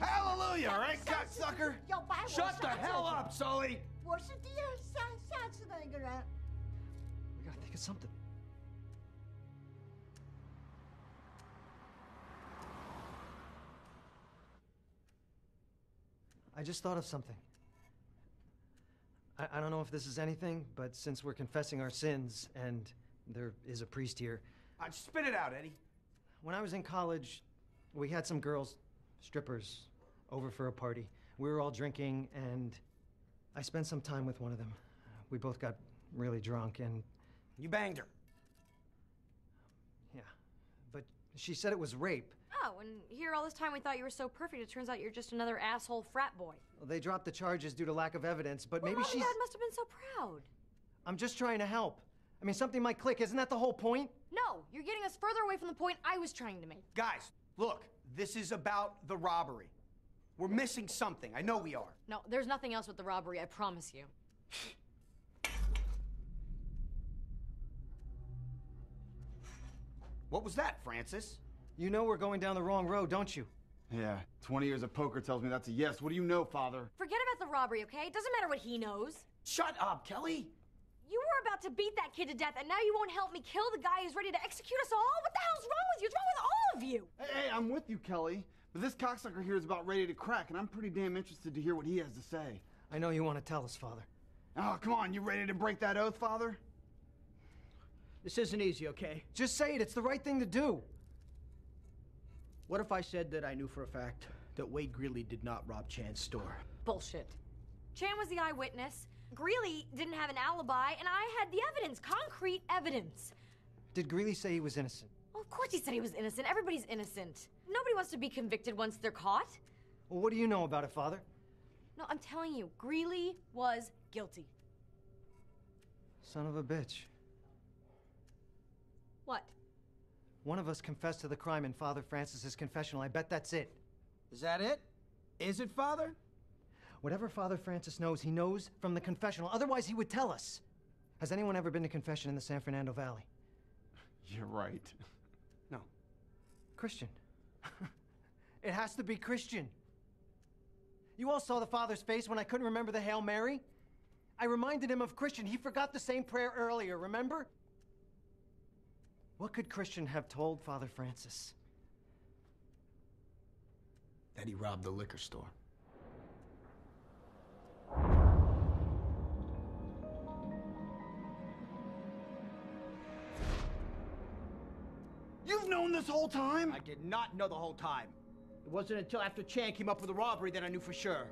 Hallelujah, all right, cocksucker? Shut the hell up, Sully! We gotta think of something. I just thought of something. I don't know if this is anything, but since we're confessing our sins, and there is a priest here... spit it out, Eddie. When I was in college, we had some girls, strippers, over for a party. We were all drinking, and I spent some time with one of them. We both got really drunk, and... You banged her? Yeah, but she said it was rape. Oh, and here all this time we thought you were so perfect, it turns out you're just another asshole frat boy. Well, they dropped the charges due to lack of evidence, but maybe she's... Dad must have been so proud. I'm just trying to help. I mean, something might click. Isn't that the whole point? No, you're getting us further away from the point I was trying to make. Guys, look, this is about the robbery. We're missing something. I know we are. No, there's nothing else with the robbery, I promise you. What was that, Francis? You know we're going down the wrong road, don't you? Yeah, 20 years of poker tells me that's a yes. What do you know, Father? Forget about the robbery, okay? It doesn't matter what he knows. Shut up, Kelly! You were about to beat that kid to death, and now you won't help me kill the guy who's ready to execute us all? What the hell's wrong with you? What's wrong with all of you? Hey, I'm with you, Kelly. But this cocksucker here is about ready to crack, and I'm pretty damn interested to hear what he has to say. I know you want to tell us, Father. Oh, come on, you ready to break that oath, Father? This isn't easy, okay? Just say it. It's the right thing to do. What if I said that I knew for a fact that Wade Greeley did not rob Chan's store? Bullshit. Chan was the eyewitness. Greeley didn't have an alibi, and I had the evidence, concrete evidence. Did Greeley say he was innocent? Well, of course he said he was innocent. Everybody's innocent. Nobody wants to be convicted once they're caught. Well, what do you know about it, Father? No, I'm telling you, Greeley was guilty. Son of a bitch. What? One of us confessed to the crime in Father Francis's confessional. I bet that's it. Is that it? Is it, Father? Whatever Father Francis knows, he knows from the confessional. Otherwise, he would tell us. Has anyone ever been to confession in the San Fernando Valley? You're right. No. Christian. It has to be Christian. You all saw the Father's face when I couldn't remember the Hail Mary. I reminded him of Christian. He forgot the same prayer earlier, remember? What could Christian have told Father Francis? That he robbed the liquor store. You've known this whole time? I did not know the whole time. It wasn't until after Chan came up with the robbery that I knew for sure.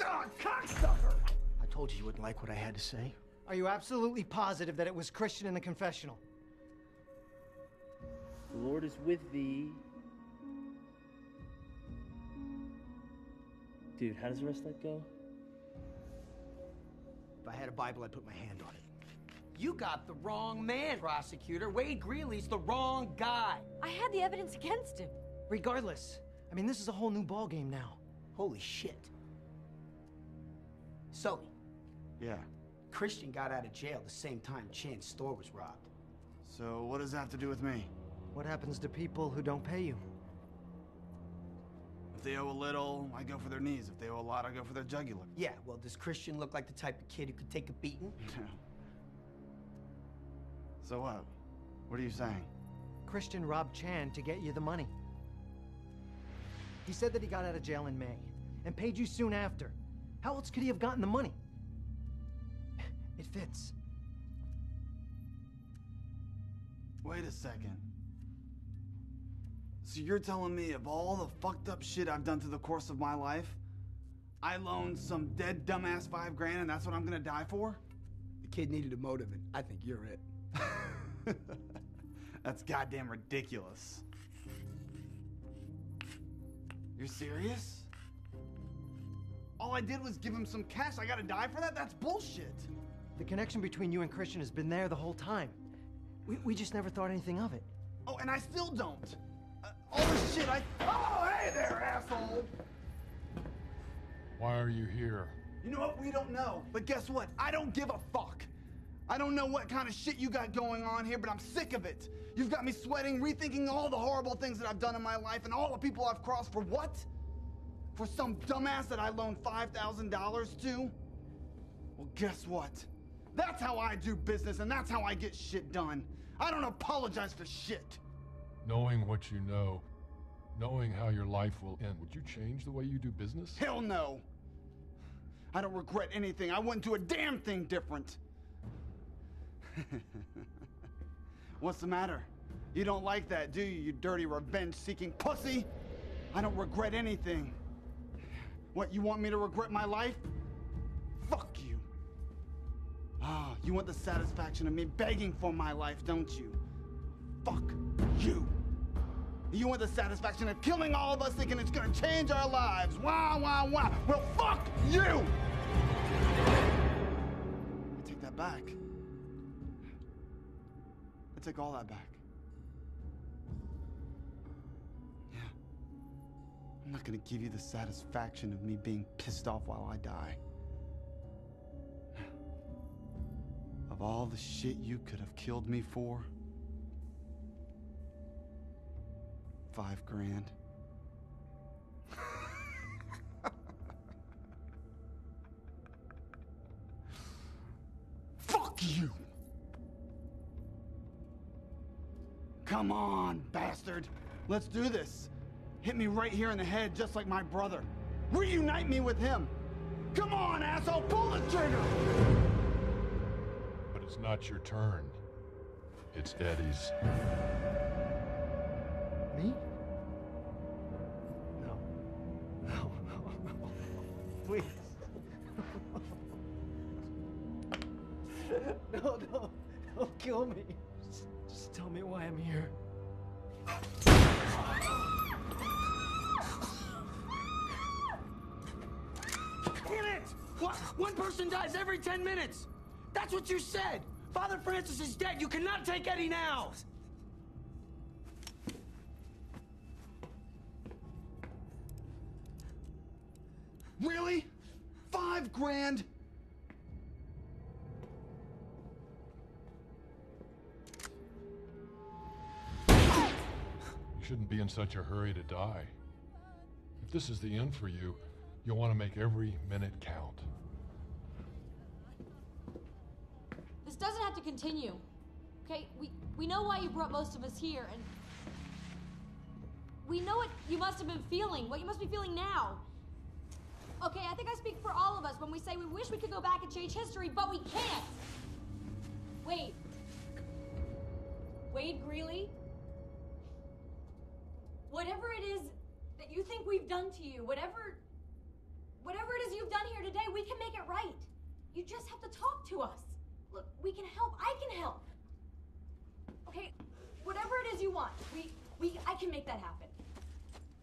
Ah, cocksucker! I told you wouldn't like what I had to say. Are you absolutely positive that it was Christian in the confessional? The Lord is with thee. Dude, how does the rest of that go? If I had a Bible, I'd put my hand on it. You got the wrong man, prosecutor. Wade Greeley's the wrong guy. I had the evidence against him. Regardless, I mean, this is a whole new ballgame now. Holy shit. Sully. Yeah. Christian got out of jail the same time Chan's store was robbed. So what does that have to do with me? What happens to people who don't pay you? If they owe a little, I go for their knees. If they owe a lot, I go for their jugular. Yeah, well, does Christian look like the type of kid who could take a beating? So what? What are you saying? Christian robbed Chan to get you the money. He said that he got out of jail in May and paid you soon after. How else could he have gotten the money? It fits. Wait a second. So you're telling me of all the fucked up shit I've done through the course of my life, I loaned some dead dumbass $5 grand and that's what I'm gonna die for? The kid needed a motive and I think you're it. That's goddamn ridiculous. You're serious? All I did was give him some cash. I gotta die for that? That's bullshit. The connection between you and Christian has been there the whole time. We just never thought anything of it. Oh, and I still don't. All this shit Oh, hey there, asshole! Why are you here? You know what? We don't know. But guess what? I don't give a fuck. I don't know what kind of shit you got going on here, but I'm sick of it. You've got me sweating, rethinking all the horrible things that I've done in my life and all the people I've crossed for what? For some dumbass that I loaned $5,000 to? Well, guess what? That's how I do business, and that's how I get shit done. I don't apologize for shit. Knowing what you know, knowing how your life will end, would you change the way you do business? Hell no. I don't regret anything. I wouldn't do a damn thing different. What's the matter? You don't like that, do you, you dirty revenge-seeking pussy? I don't regret anything. What, you want me to regret my life? Fuck you. Ah, you want the satisfaction of me begging for my life, don't you? Fuck you. You want the satisfaction of killing all of us thinking it's gonna change our lives. Wah, wah, wah. Well, fuck you! I take that back. I take all that back. Yeah. I'm not gonna give you the satisfaction of me being pissed off while I die. Of all the shit you could have killed me for, $5,000. Fuck you! Come on, bastard. Let's do this. Hit me right here in the head, just like my brother. Reunite me with him. Come on, asshole, pull the trigger! But it's not your turn. It's Eddie's. Me? No. No, no, no. Please. No, no. Don't kill me. Just tell me why I'm here. Damn it! What? One person dies every 10 minutes! That's what you said! Father Francis is dead! You cannot take Eddie now! Really? $5,000? You shouldn't be in such a hurry to die. If this is the end for you, you'll want to make every minute count. This doesn't have to continue. Okay, we know why you brought most of us here, and we know what you must have been feeling, what you must be feeling now. Okay, I think I speak for all of us when we say we wish we could go back and change history, but we can't. Wade Greeley? Whatever it is that you think we've done to you, whatever it is you've done here today, we can make it right. You just have to talk to us. Look, we can help. I can help. Okay, whatever it is you want, I can make that happen.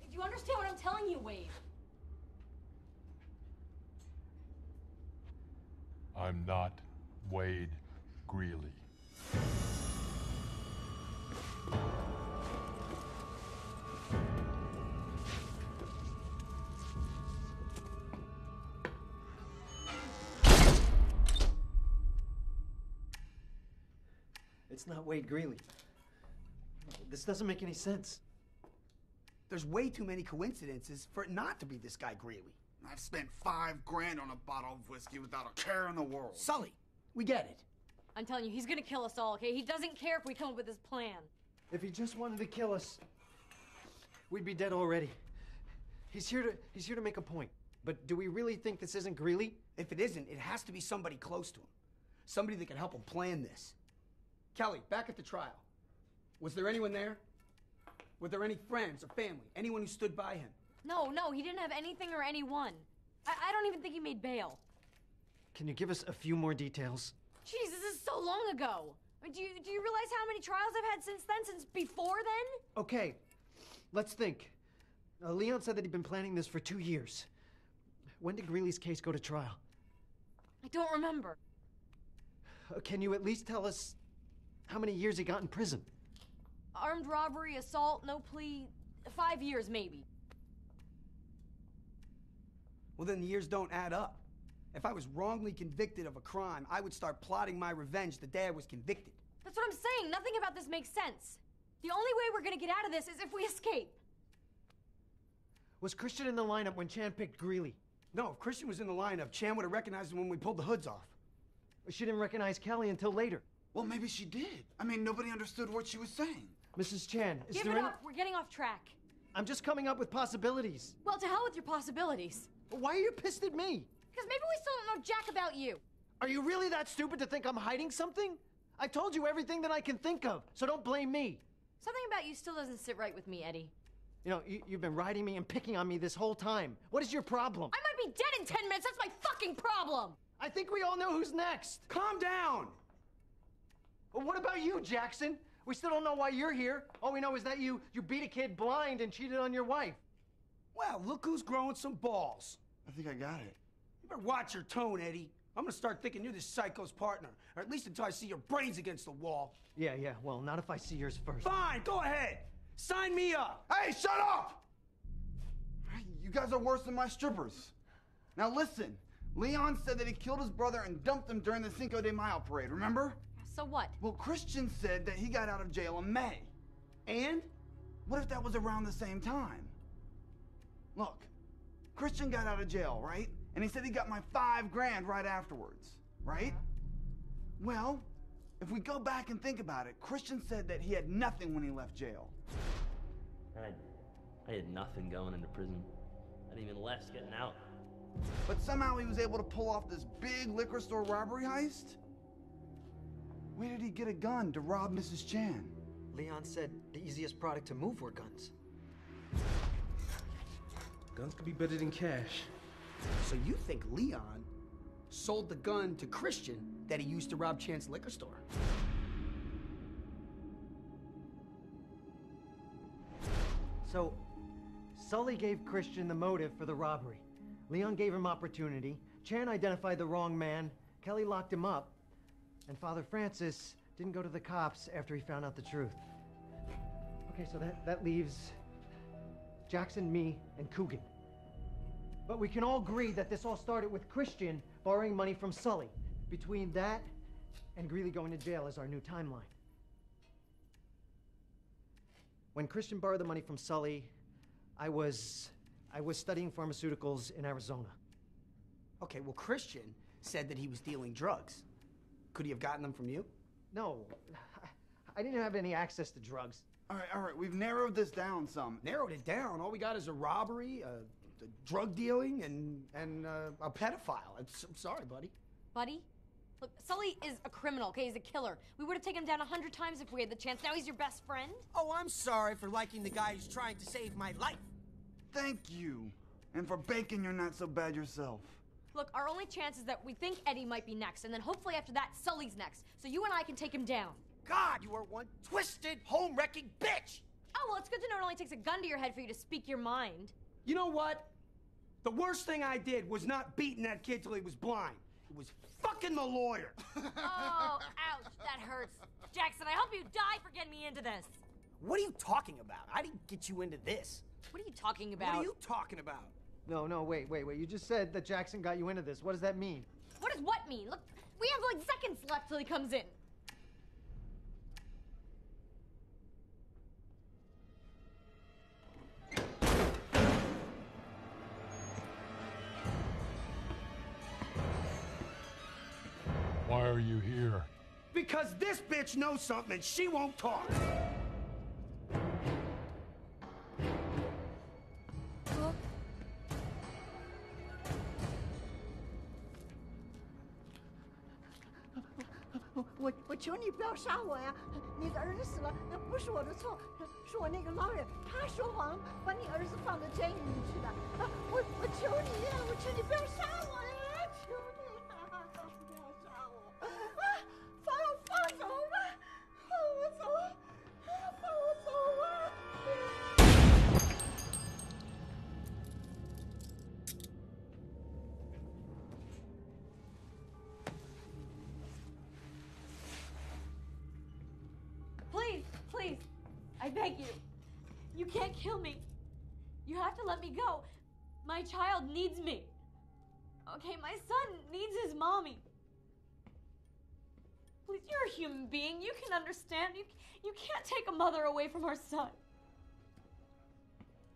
Do you understand what I'm telling you, Wade? I'm not Wade Greeley. It's not Wade Greeley. This doesn't make any sense. There's way too many coincidences for it not to be this guy Greeley. I've spent $5,000 on a bottle of whiskey without a care in the world. Sully, we get it. I'm telling you, he's gonna kill us all, okay? He doesn't care if we come up with his plan. If he just wanted to kill us, we'd be dead already. He's here to make a point. But do we really think this isn't Greeley? If it isn't, it has to be somebody close to him. Somebody that can help him plan this. Kelly, back at the trial, was there anyone there? Were there any friends or family? Anyone who stood by him? No, he didn't have anything or anyone. I don't even think he made bail. Can you give us a few more details? Jeez, this is so long ago. I mean, do you realize how many trials I've had since then, since before then? Okay, let's think. Leon said that he'd been planning this for 2 years. When did Greeley's case go to trial? I don't remember. Can you at least tell us how many years he got in prison? Armed robbery, assault, no plea, 5 years maybe. Well, then the years don't add up. If I was wrongly convicted of a crime, I would start plotting my revenge the day I was convicted. That's what I'm saying. Nothing about this makes sense. The only way we're gonna get out of this is if we escape. Was Christian in the lineup when Chan picked Greeley? No, if Christian was in the lineup, Chan would have recognized him when we pulled the hoods off. She didn't recognize Kelly until later. Well, maybe she did. I mean, nobody understood what she was saying. Mrs. Chan, is Give there it any... up. We're getting off track. I'm just coming up with possibilities. Well, to hell with your possibilities. Why are you pissed at me? Because maybe we still don't know jack about you. Are you really that stupid to think I'm hiding something? I told you everything that I can think of, so don't blame me. Something about you still doesn't sit right with me, Eddie. You know, you've been riding me and picking on me this whole time. What is your problem? I might be dead in 10 minutes. That's my fucking problem. I think we all know who's next. Calm down. Well, what about you, Jackson? We still don't know why you're here. All we know is that you beat a kid blind and cheated on your wife. Well, look who's growing some balls. I think I got it. You better watch your tone, Eddie. I'm gonna start thinking you're this psycho's partner. Or at least until I see your brains against the wall. Yeah, well, not if I see yours first. Fine, go ahead. Sign me up. Hey, shut up! You guys are worse than my strippers. Now listen, Leon said that he killed his brother and dumped him during the Cinco de Mayo parade, remember? So what? Well, Christian said that he got out of jail in May. And? What if that was around the same time? Look, Christian got out of jail, right? And he said he got my $5 grand right afterwards, right? Well, if we go back and think about it, Christian said that he had nothing when he left jail. I had nothing going into prison. Not even less getting out. But somehow he was able to pull off this big liquor store robbery heist? Where did he get a gun to rob Mrs. Chan? Leon said the easiest product to move were guns. Guns could be better than cash. So you think Leon sold the gun to Christian that he used to rob Chan's liquor store? So, Sully gave Christian the motive for the robbery. Leon gave him opportunity. Chan identified the wrong man. Kelly locked him up. And Father Francis didn't go to the cops after he found out the truth. Okay, so that leaves Jackson, me, and Coogan. But we can all agree that this all started with Christian borrowing money from Sully. Between that and Greeley going to jail is our new timeline. When Christian borrowed the money from Sully, I was studying pharmaceuticals in Arizona. Okay, well, Christian said that he was dealing drugs. Could he have gotten them from you? No, I didn't have any access to drugs. All right, we've narrowed this down some. Narrowed it down. All we got is a robbery, drug dealing, and a pedophile. I'm sorry, buddy. Buddy? Look, Sully is a criminal, okay? He's a killer. We would have taken him down 100 times if we had the chance. Now he's your best friend? Oh, I'm sorry for liking the guy who's trying to save my life. Thank you. And for baking you're not so bad yourself. Look, our only chance is that we think Eddie might be next, and then hopefully after that, Sully's next. So you and I can take him down. God, you are one twisted, home-wrecking bitch! Oh, well, it's good to know it only takes a gun to your head for you to speak your mind. You know what? The worst thing I did was not beating that kid till he was blind. It was fucking the lawyer. Oh, ouch, that hurts. Jackson, I hope you die for getting me into this. What are you talking about? I didn't get you into this. What are you talking about? What are you talking about? No, wait. You just said that Jackson got you into this. What does that mean? What does what mean? Look, we have like seconds left till he comes in. Why are you here? Because this bitch knows something and she won't talk.我求你不要杀我呀！你的儿子死了，那不是我的错，是我那个老人他说谎，把你儿子放到监狱里去的。我求你呀，我求你不要杀我呀！求你啊，不要杀我！放我走吧，放我走，放我走啊！ Please, I beg you. You can't kill me. You have to let me go. My child needs me. Okay, my son needs his mommy. Please, you're a human being. You can understand. You can't take a mother away from her son.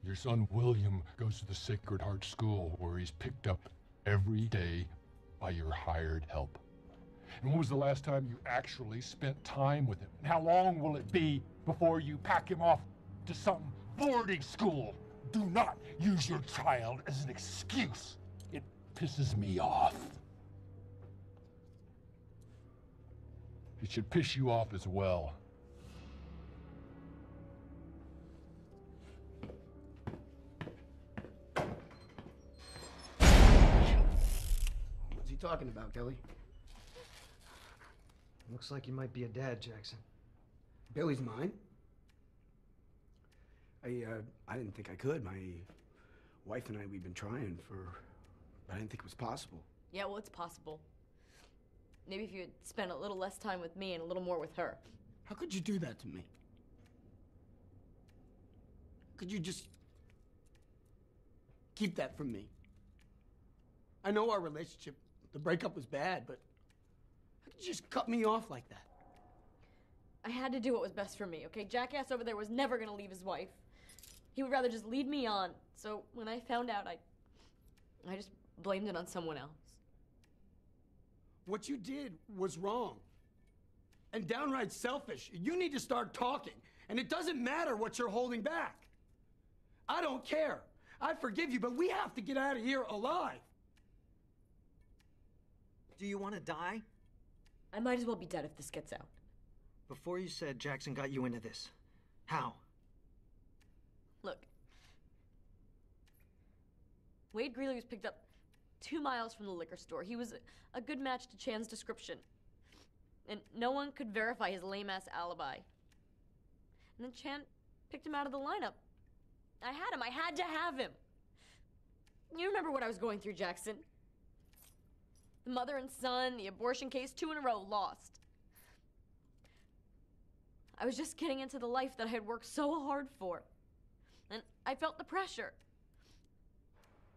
Your son William goes to the Sacred Heart School where he's picked up every day by your hired help. And when was the last time you actually spent time with him? And how long will it be before you pack him off to some boarding school? Do not use your child as an excuse. It pisses me off. It should piss you off as well. What's he talking about, Kelly? Looks like you might be a dad, Jackson. Billy's mine. I didn't think I could. My wife and I, we've been trying for... I didn't think it was possible. Yeah, well, it's possible. Maybe if you had spent a little less time with me and a little more with her. How could you do that to me? Could you just keep that from me? I know our relationship, the breakup was bad, but how could you just cut me off like that? I had to do what was best for me, okay? Jackass over there was never gonna leave his wife. He would rather just lead me on. So when I found out, I just blamed it on someone else. What you did was wrong. And downright selfish. You need to start talking. And it doesn't matter what you're holding back. I don't care. I forgive you, but we have to get out of here alive. Do you want to die? I might as well be dead if this gets out. Before you said Jackson got you into this. How? Look. Wade Greeley was picked up 2 miles from the liquor store. He was a good match to Chan's description. And no one could verify his lame-ass alibi. And then Chan picked him out of the lineup. I had him. I had to have him. You remember what I was going through, Jackson. The mother and son, the abortion case, 2 in a row, lost. I was just getting into the life that I had worked so hard for. And I felt the pressure.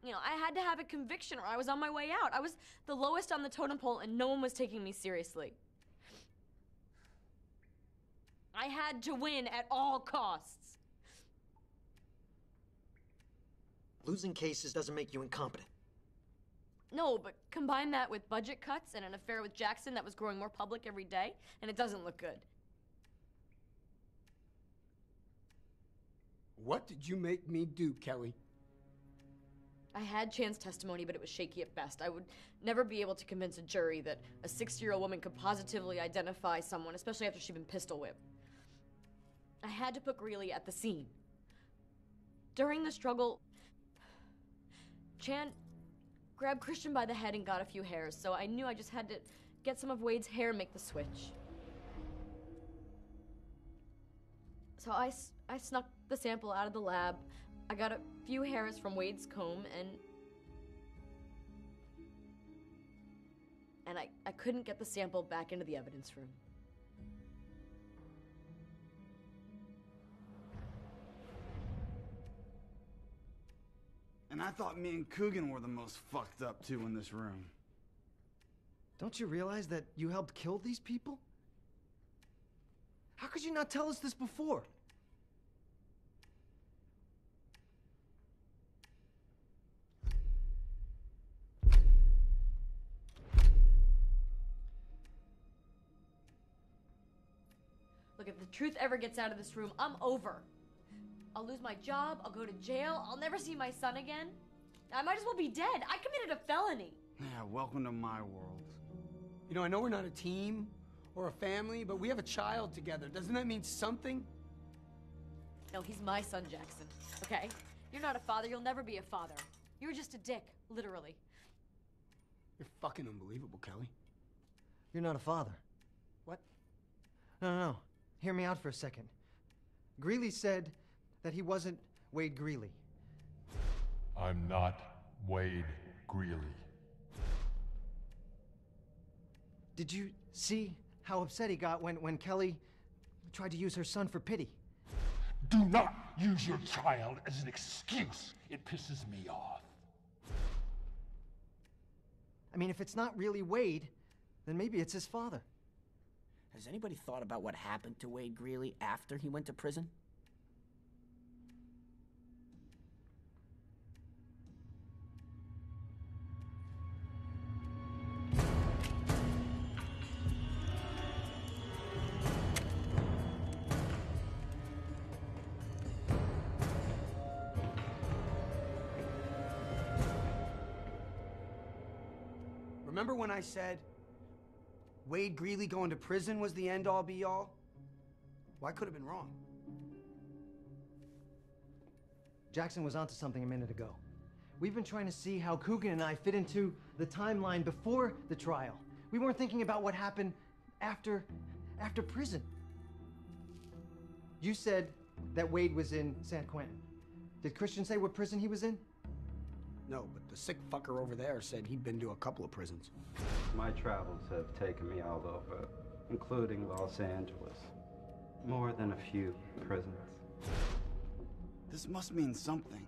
You know, I had to have a conviction or I was on my way out. I was the lowest on the totem pole and no one was taking me seriously. I had to win at all costs. Losing cases doesn't make you incompetent. No, but combine that with budget cuts and an affair with Jackson that was growing more public every day, and it doesn't look good. What did you make me do, Kelly? I had Chan's testimony, but it was shaky at best. I would never be able to convince a jury that a 60-year-old woman could positively identify someone, especially after she'd been pistol whipped. I had to put Greeley at the scene. During the struggle, Chan grabbed Christian by the head and got a few hairs, so I knew I just had to get some of Wade's hair and make the switch. So I snuck the sample out of the lab. I got a few hairs from Wade's comb, and I couldn't get the sample back into the evidence room. And I thought me and Coogan were the most fucked up two in this room. Don't you realize that you helped kill these people? How could you not tell us this before? Look, if the truth ever gets out of this room, I'm over. I'll lose my job, I'll go to jail, I'll never see my son again. I might as well be dead. I committed a felony. Yeah, welcome to my world. You know, I know we're not a team or a family, but we have a child together. Doesn't that mean something? No, he's my son, Jackson, okay? You're not a father, you'll never be a father. You're just a dick, literally. You're fucking unbelievable, Kelly. You're not a father. What? No. Hear me out for a second. Greeley said that he wasn't Wade Greeley. I'm not Wade Greeley. Did you see how upset he got when Kelly tried to use her son for pity? Do not use your child as an excuse. It pisses me off. mean, if it's not really Wade, then maybe it's his father. Has anybody thought about what happened to Wade Greeley after he went to prison? Remember when I said Wade Greeley going to prison was the end-all be-all? Well, I could have been wrong. Jackson was onto something a minute ago. We've been trying to see how Coogan and I fit into the timeline before the trial. We weren't thinking about what happened after prison. You said that Wade was in San Quentin. Did Christian say what prison he was in? No, but the sick fucker over there said he'd been to a couple of prisons. My travels have taken me all over, including Los Angeles. More than a few prisons. This must mean something.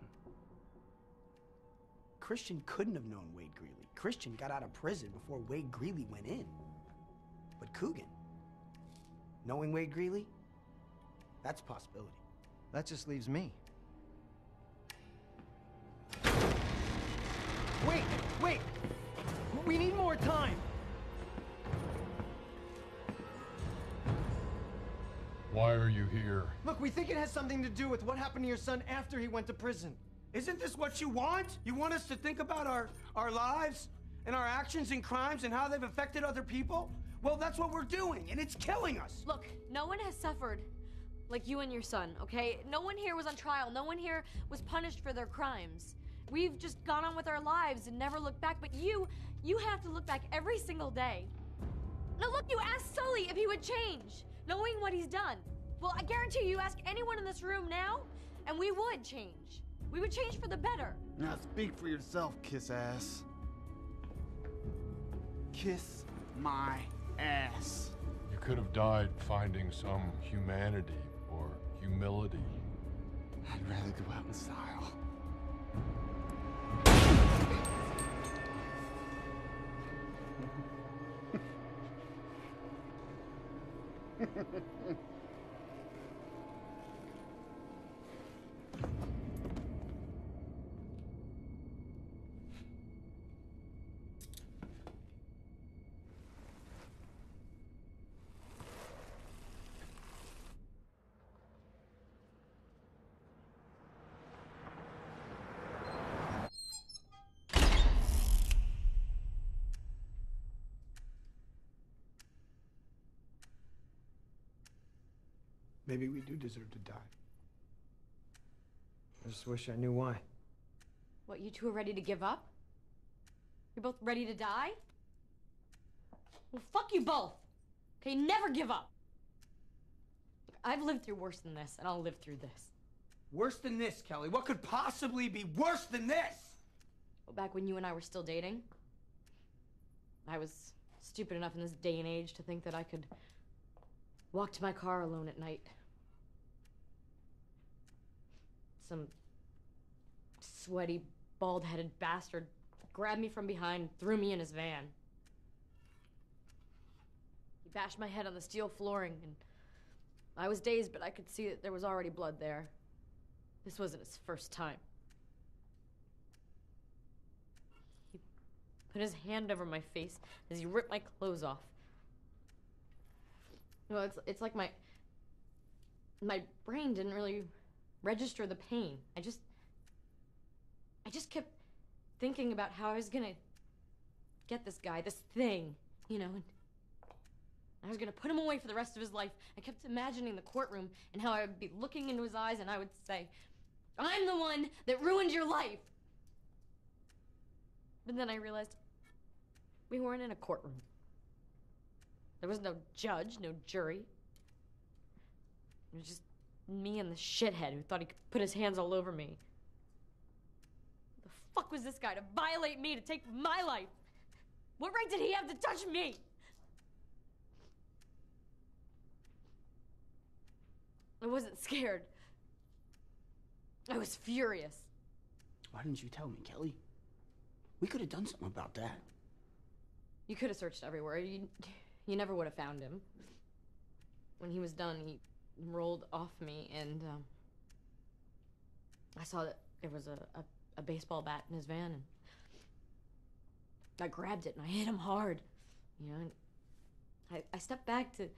Christian couldn't have known Wade Greeley. Christian got out of prison before Wade Greeley went in. But Coogan, knowing Wade Greeley, that's a possibility. That just leaves me. Wait! We need more time! Why are you here? Look, we think it has something to do with what happened to your son after he went to prison. Isn't this what you want? You want us to think about our lives and our actions and crimes and how they've affected other people? Well, that's what we're doing, and it's killing us. Look, no one has suffered like you and your son, okay? No one here was on trial. No one here was punished for their crimes. We've just gone on with our lives and never looked back, but you have to look back every single day. No, look, you asked Sully if he would change, knowing what he's done. Well, I guarantee you ask anyone in this room now, and we would change. We would change for the better. Now speak for yourself, kiss ass. Kiss my ass. You could have died finding some humanity or humility. I'd rather go out in style. Maybe we do deserve to die. I just wish I knew why. What, you two are ready to give up? You're both ready to die? Well, fuck you both. Okay, never give up. Look, I've lived through worse than this, and I'll live through this. Worse than this, Kelly? What could possibly be worse than this? Well, back when you and I were still dating, I was stupid enough in this day and age to think that I could walk to my car alone at night. Some sweaty, bald-headed bastard grabbed me from behind, threw me in his van. He bashed my head on the steel flooring, and I was dazed, but I could see that there was already blood there. This wasn't his first time. He put his hand over my face as he ripped my clothes off. Well, it's like my brain didn't really register the pain. I just kept thinking about how I was gonna get this guy, this thing, you know, and I was gonna put him away for the rest of his life. I kept imagining the courtroom and how I would be looking into his eyes and I would say, "I'm the one that ruined your life." But then I realized we weren't in a courtroom. There was no judge, no jury. It was just me and the shithead who thought he could put his hands all over me. The fuck was this guy to violate me, to take my life? What right did he have to touch me? I wasn't scared. I was furious. Why didn't you tell me, Kelly? We could have done something about that. You could have searched everywhere. You never would have found him. When he was done, he rolled off me, and I saw that there was a baseball bat in his van, and I grabbed it and I hit him hard. You know, and I stepped back to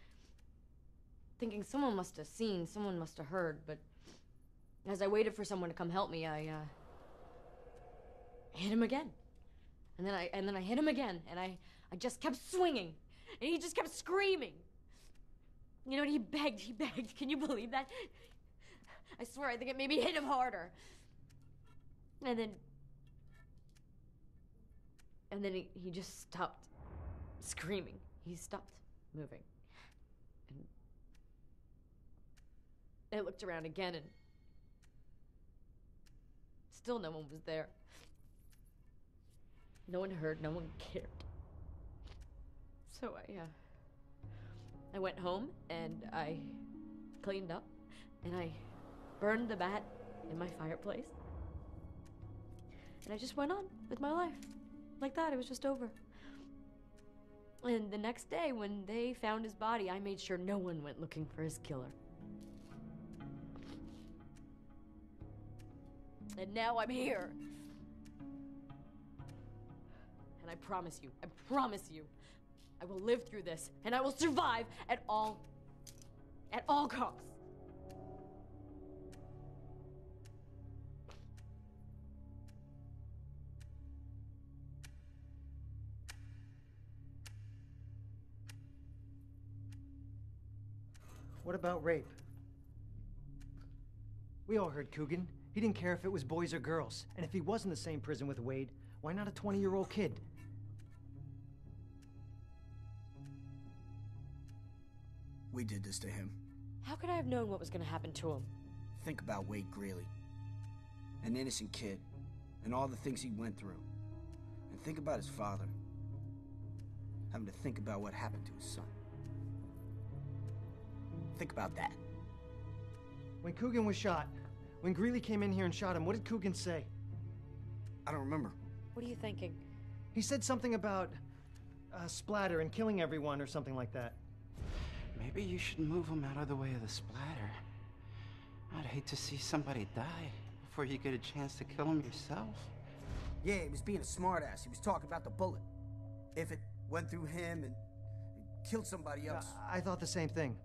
thinking someone must have seen, someone must have heard, but as I waited for someone to come help me, I hit him again. And then I hit him again, and I just kept swinging, and he just kept screaming. You know, and he begged. Can you believe that? I swear, I think it maybe hit him harder. And then he just stopped screaming. He stopped moving. And I looked around again, and still no one was there. No one heard, no one cared. So I went home, and I cleaned up, and I burned the bat in my fireplace. And I just went on with my life. Like that, it was just over. And the next day, when they found his body, I made sure no one went looking for his killer. And now I'm here. And I promise you, I will live through this, and I will survive at all costs. What about rape? We all heard Coogan. He didn't care if it was boys or girls. And if he was in the same prison with Wade, why not a 20-year-old kid? We did this to him. How could I have known what was going to happen to him? Think about Wade Greeley. An innocent kid, and all the things he went through. And think about his father. Having to think about what happened to his son. Think about that. When Coogan was shot, when Greeley came in here and shot him, what did Coogan say? I don't remember. What are you thinking? He said something about splatter and killing everyone or something like that. Maybe you should move him out of the way of the splatter. I'd hate to see somebody die before you get a chance to kill him yourself. Yeah, he was being a smartass. He was talking about the bullet. If it went through him and killed somebody else. I thought the same thing.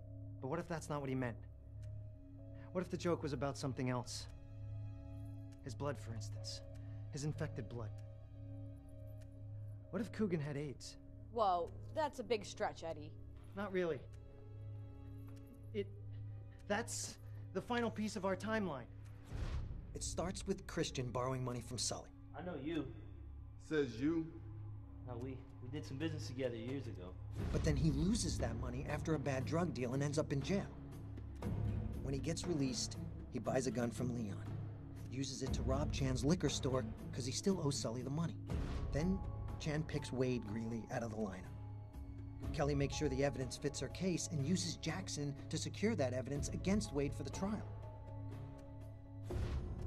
But what if that's not what he meant? What if the joke was about something else? His blood, for instance. His infected blood. What if Coogan had AIDS? Whoa, that's a big stretch, Eddie. Not really. That's the final piece of our timeline. It starts with Christian borrowing money from Sully. I know you. Says you? No, we did some business together years ago. But then he loses that money after a bad drug deal and ends up in jail. When he gets released, he buys a gun from Leon. Uses it to rob Chan's liquor store because he still owes Sully the money. Then Chan picks Wade Greeley out of the lineup. Kelly makes sure the evidence fits her case and uses Jackson to secure that evidence against Wade for the trial.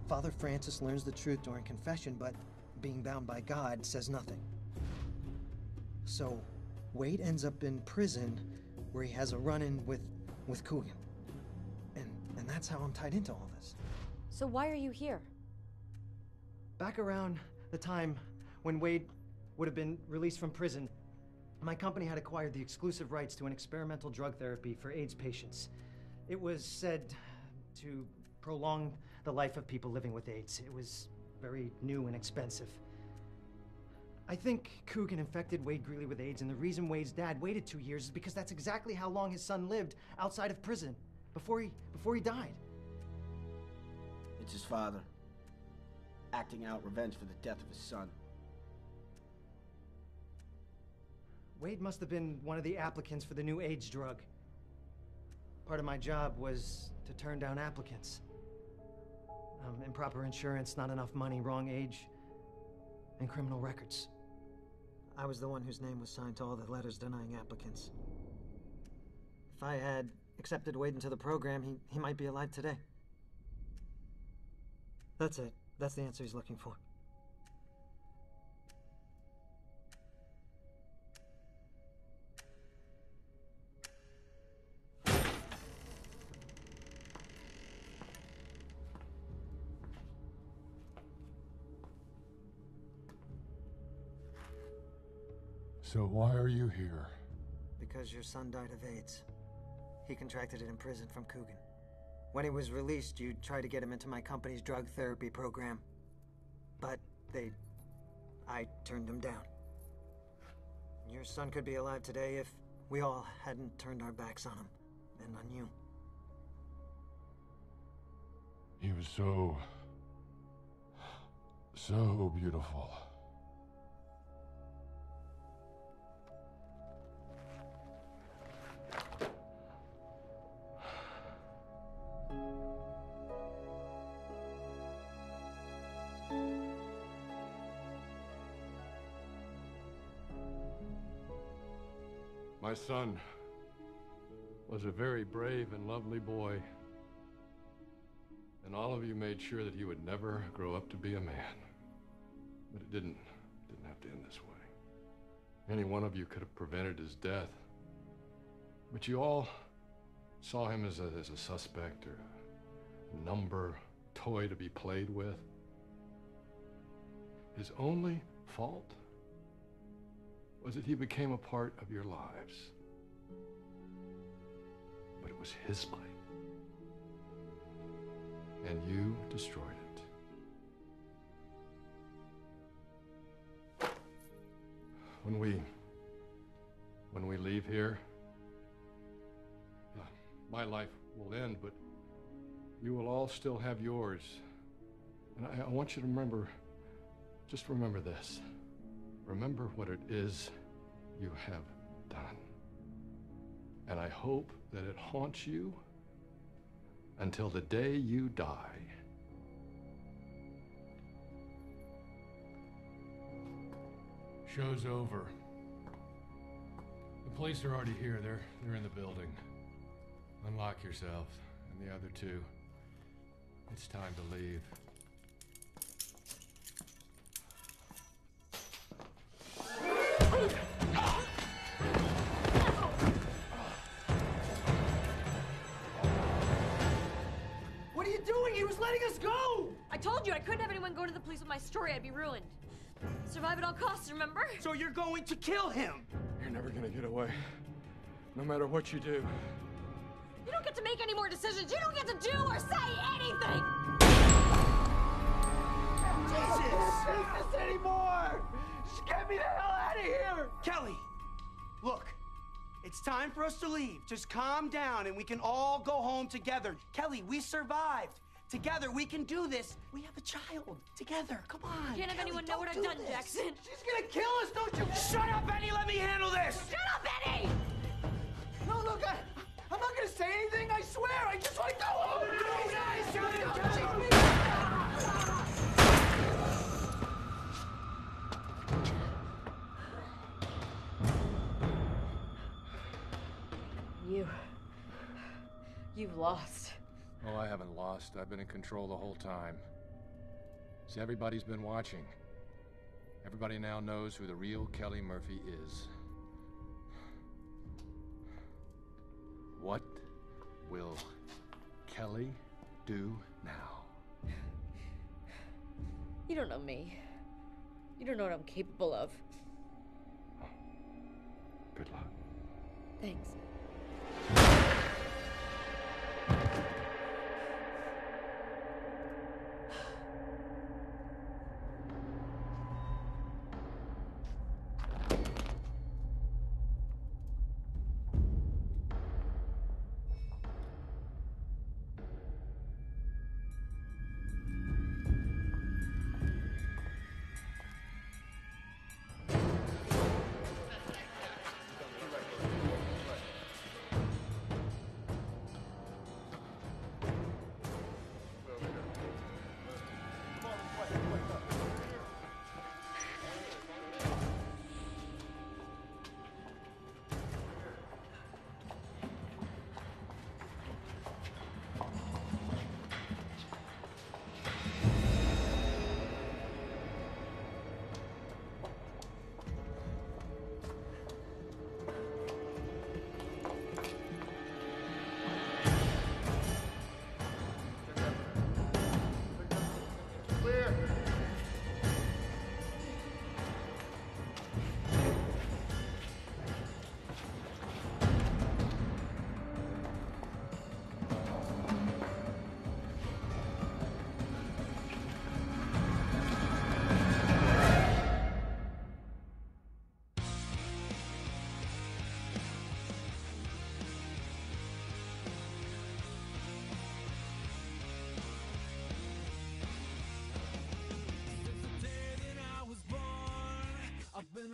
Father Francis learns the truth during confession, but being bound by God, says nothing. So Wade ends up in prison where he has a run-in with Coogan. And that's how I'm tied into all this. So why are you here? Back around the time when Wade would have been released from prison, my company had acquired the exclusive rights to an experimental drug therapy for AIDS patients. It was said to prolong the life of people living with AIDS. It was very new and expensive. I think Coogan infected Wade Greeley with AIDS, and the reason Wade's dad waited 2 years is because that's exactly how long his son lived outside of prison, before he died. It's his father, acting out revenge for the death of his son. Wade must have been one of the applicants for the new AIDS drug. Part of my job was to turn down applicants. Improper insurance, not enough money, wrong age, and criminal records. I was the one whose name was signed to all the letters denying applicants. If I had accepted Wade into the program, he might be alive today. That's it. That's the answer he's looking for. So why are you here? Because your son died of AIDS. He contracted it in prison from Coogan. When he was released, you tried to get him into my company's drug therapy program. But I turned him down. Your son could be alive today if we all hadn't turned our backs on him and on you. He was so beautiful. My son was a very brave and lovely boy, and all of you made sure that he would never grow up to be a man. But it didn't have to end this way. Any one of you could have prevented his death, but you all saw him as a suspect or a number, toy to be played with. His only fault was that he became a part of your lives. But it was his life. And you destroyed it. When we leave here, my life will end, but you will all still have yours. And I want you to remember, just remember this. Remember what it is you have done. And I hope that it haunts you until the day you die. Show's over. The police are already here. They're in the building. Unlock yourself and the other two. It's time to leave. What are you doing? He was letting us go! I told you I couldn't have anyone go to the police with my story. I'd be ruined. Survive at all costs, remember? So you're going to kill him? You're never gonna get away. No matter what you do. You don't get to make any more decisions. You don't get to do or say anything! Jesus! I can't take this anymore! Just get me the hell out of here! Kelly, look. It's time for us to leave. Just calm down and we can all go home together. Kelly, we survived. Together we can do this. We have a child. Together, come on. You can't have Kelly, anyone know what I've done, Jackson. She's gonna kill us, don't you? Shut up, Eddie. Let me handle this. Shut up, Eddie! No, look, I'm not gonna say anything. I swear. I just want to go home. You've lost. Oh, I haven't lost. I've been in control the whole time. See, everybody's been watching. Everybody now knows who the real Kelly Murphy is. What will Kelly do now? You don't know me. You don't know what I'm capable of. Good luck. Thanks.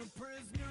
a prisoner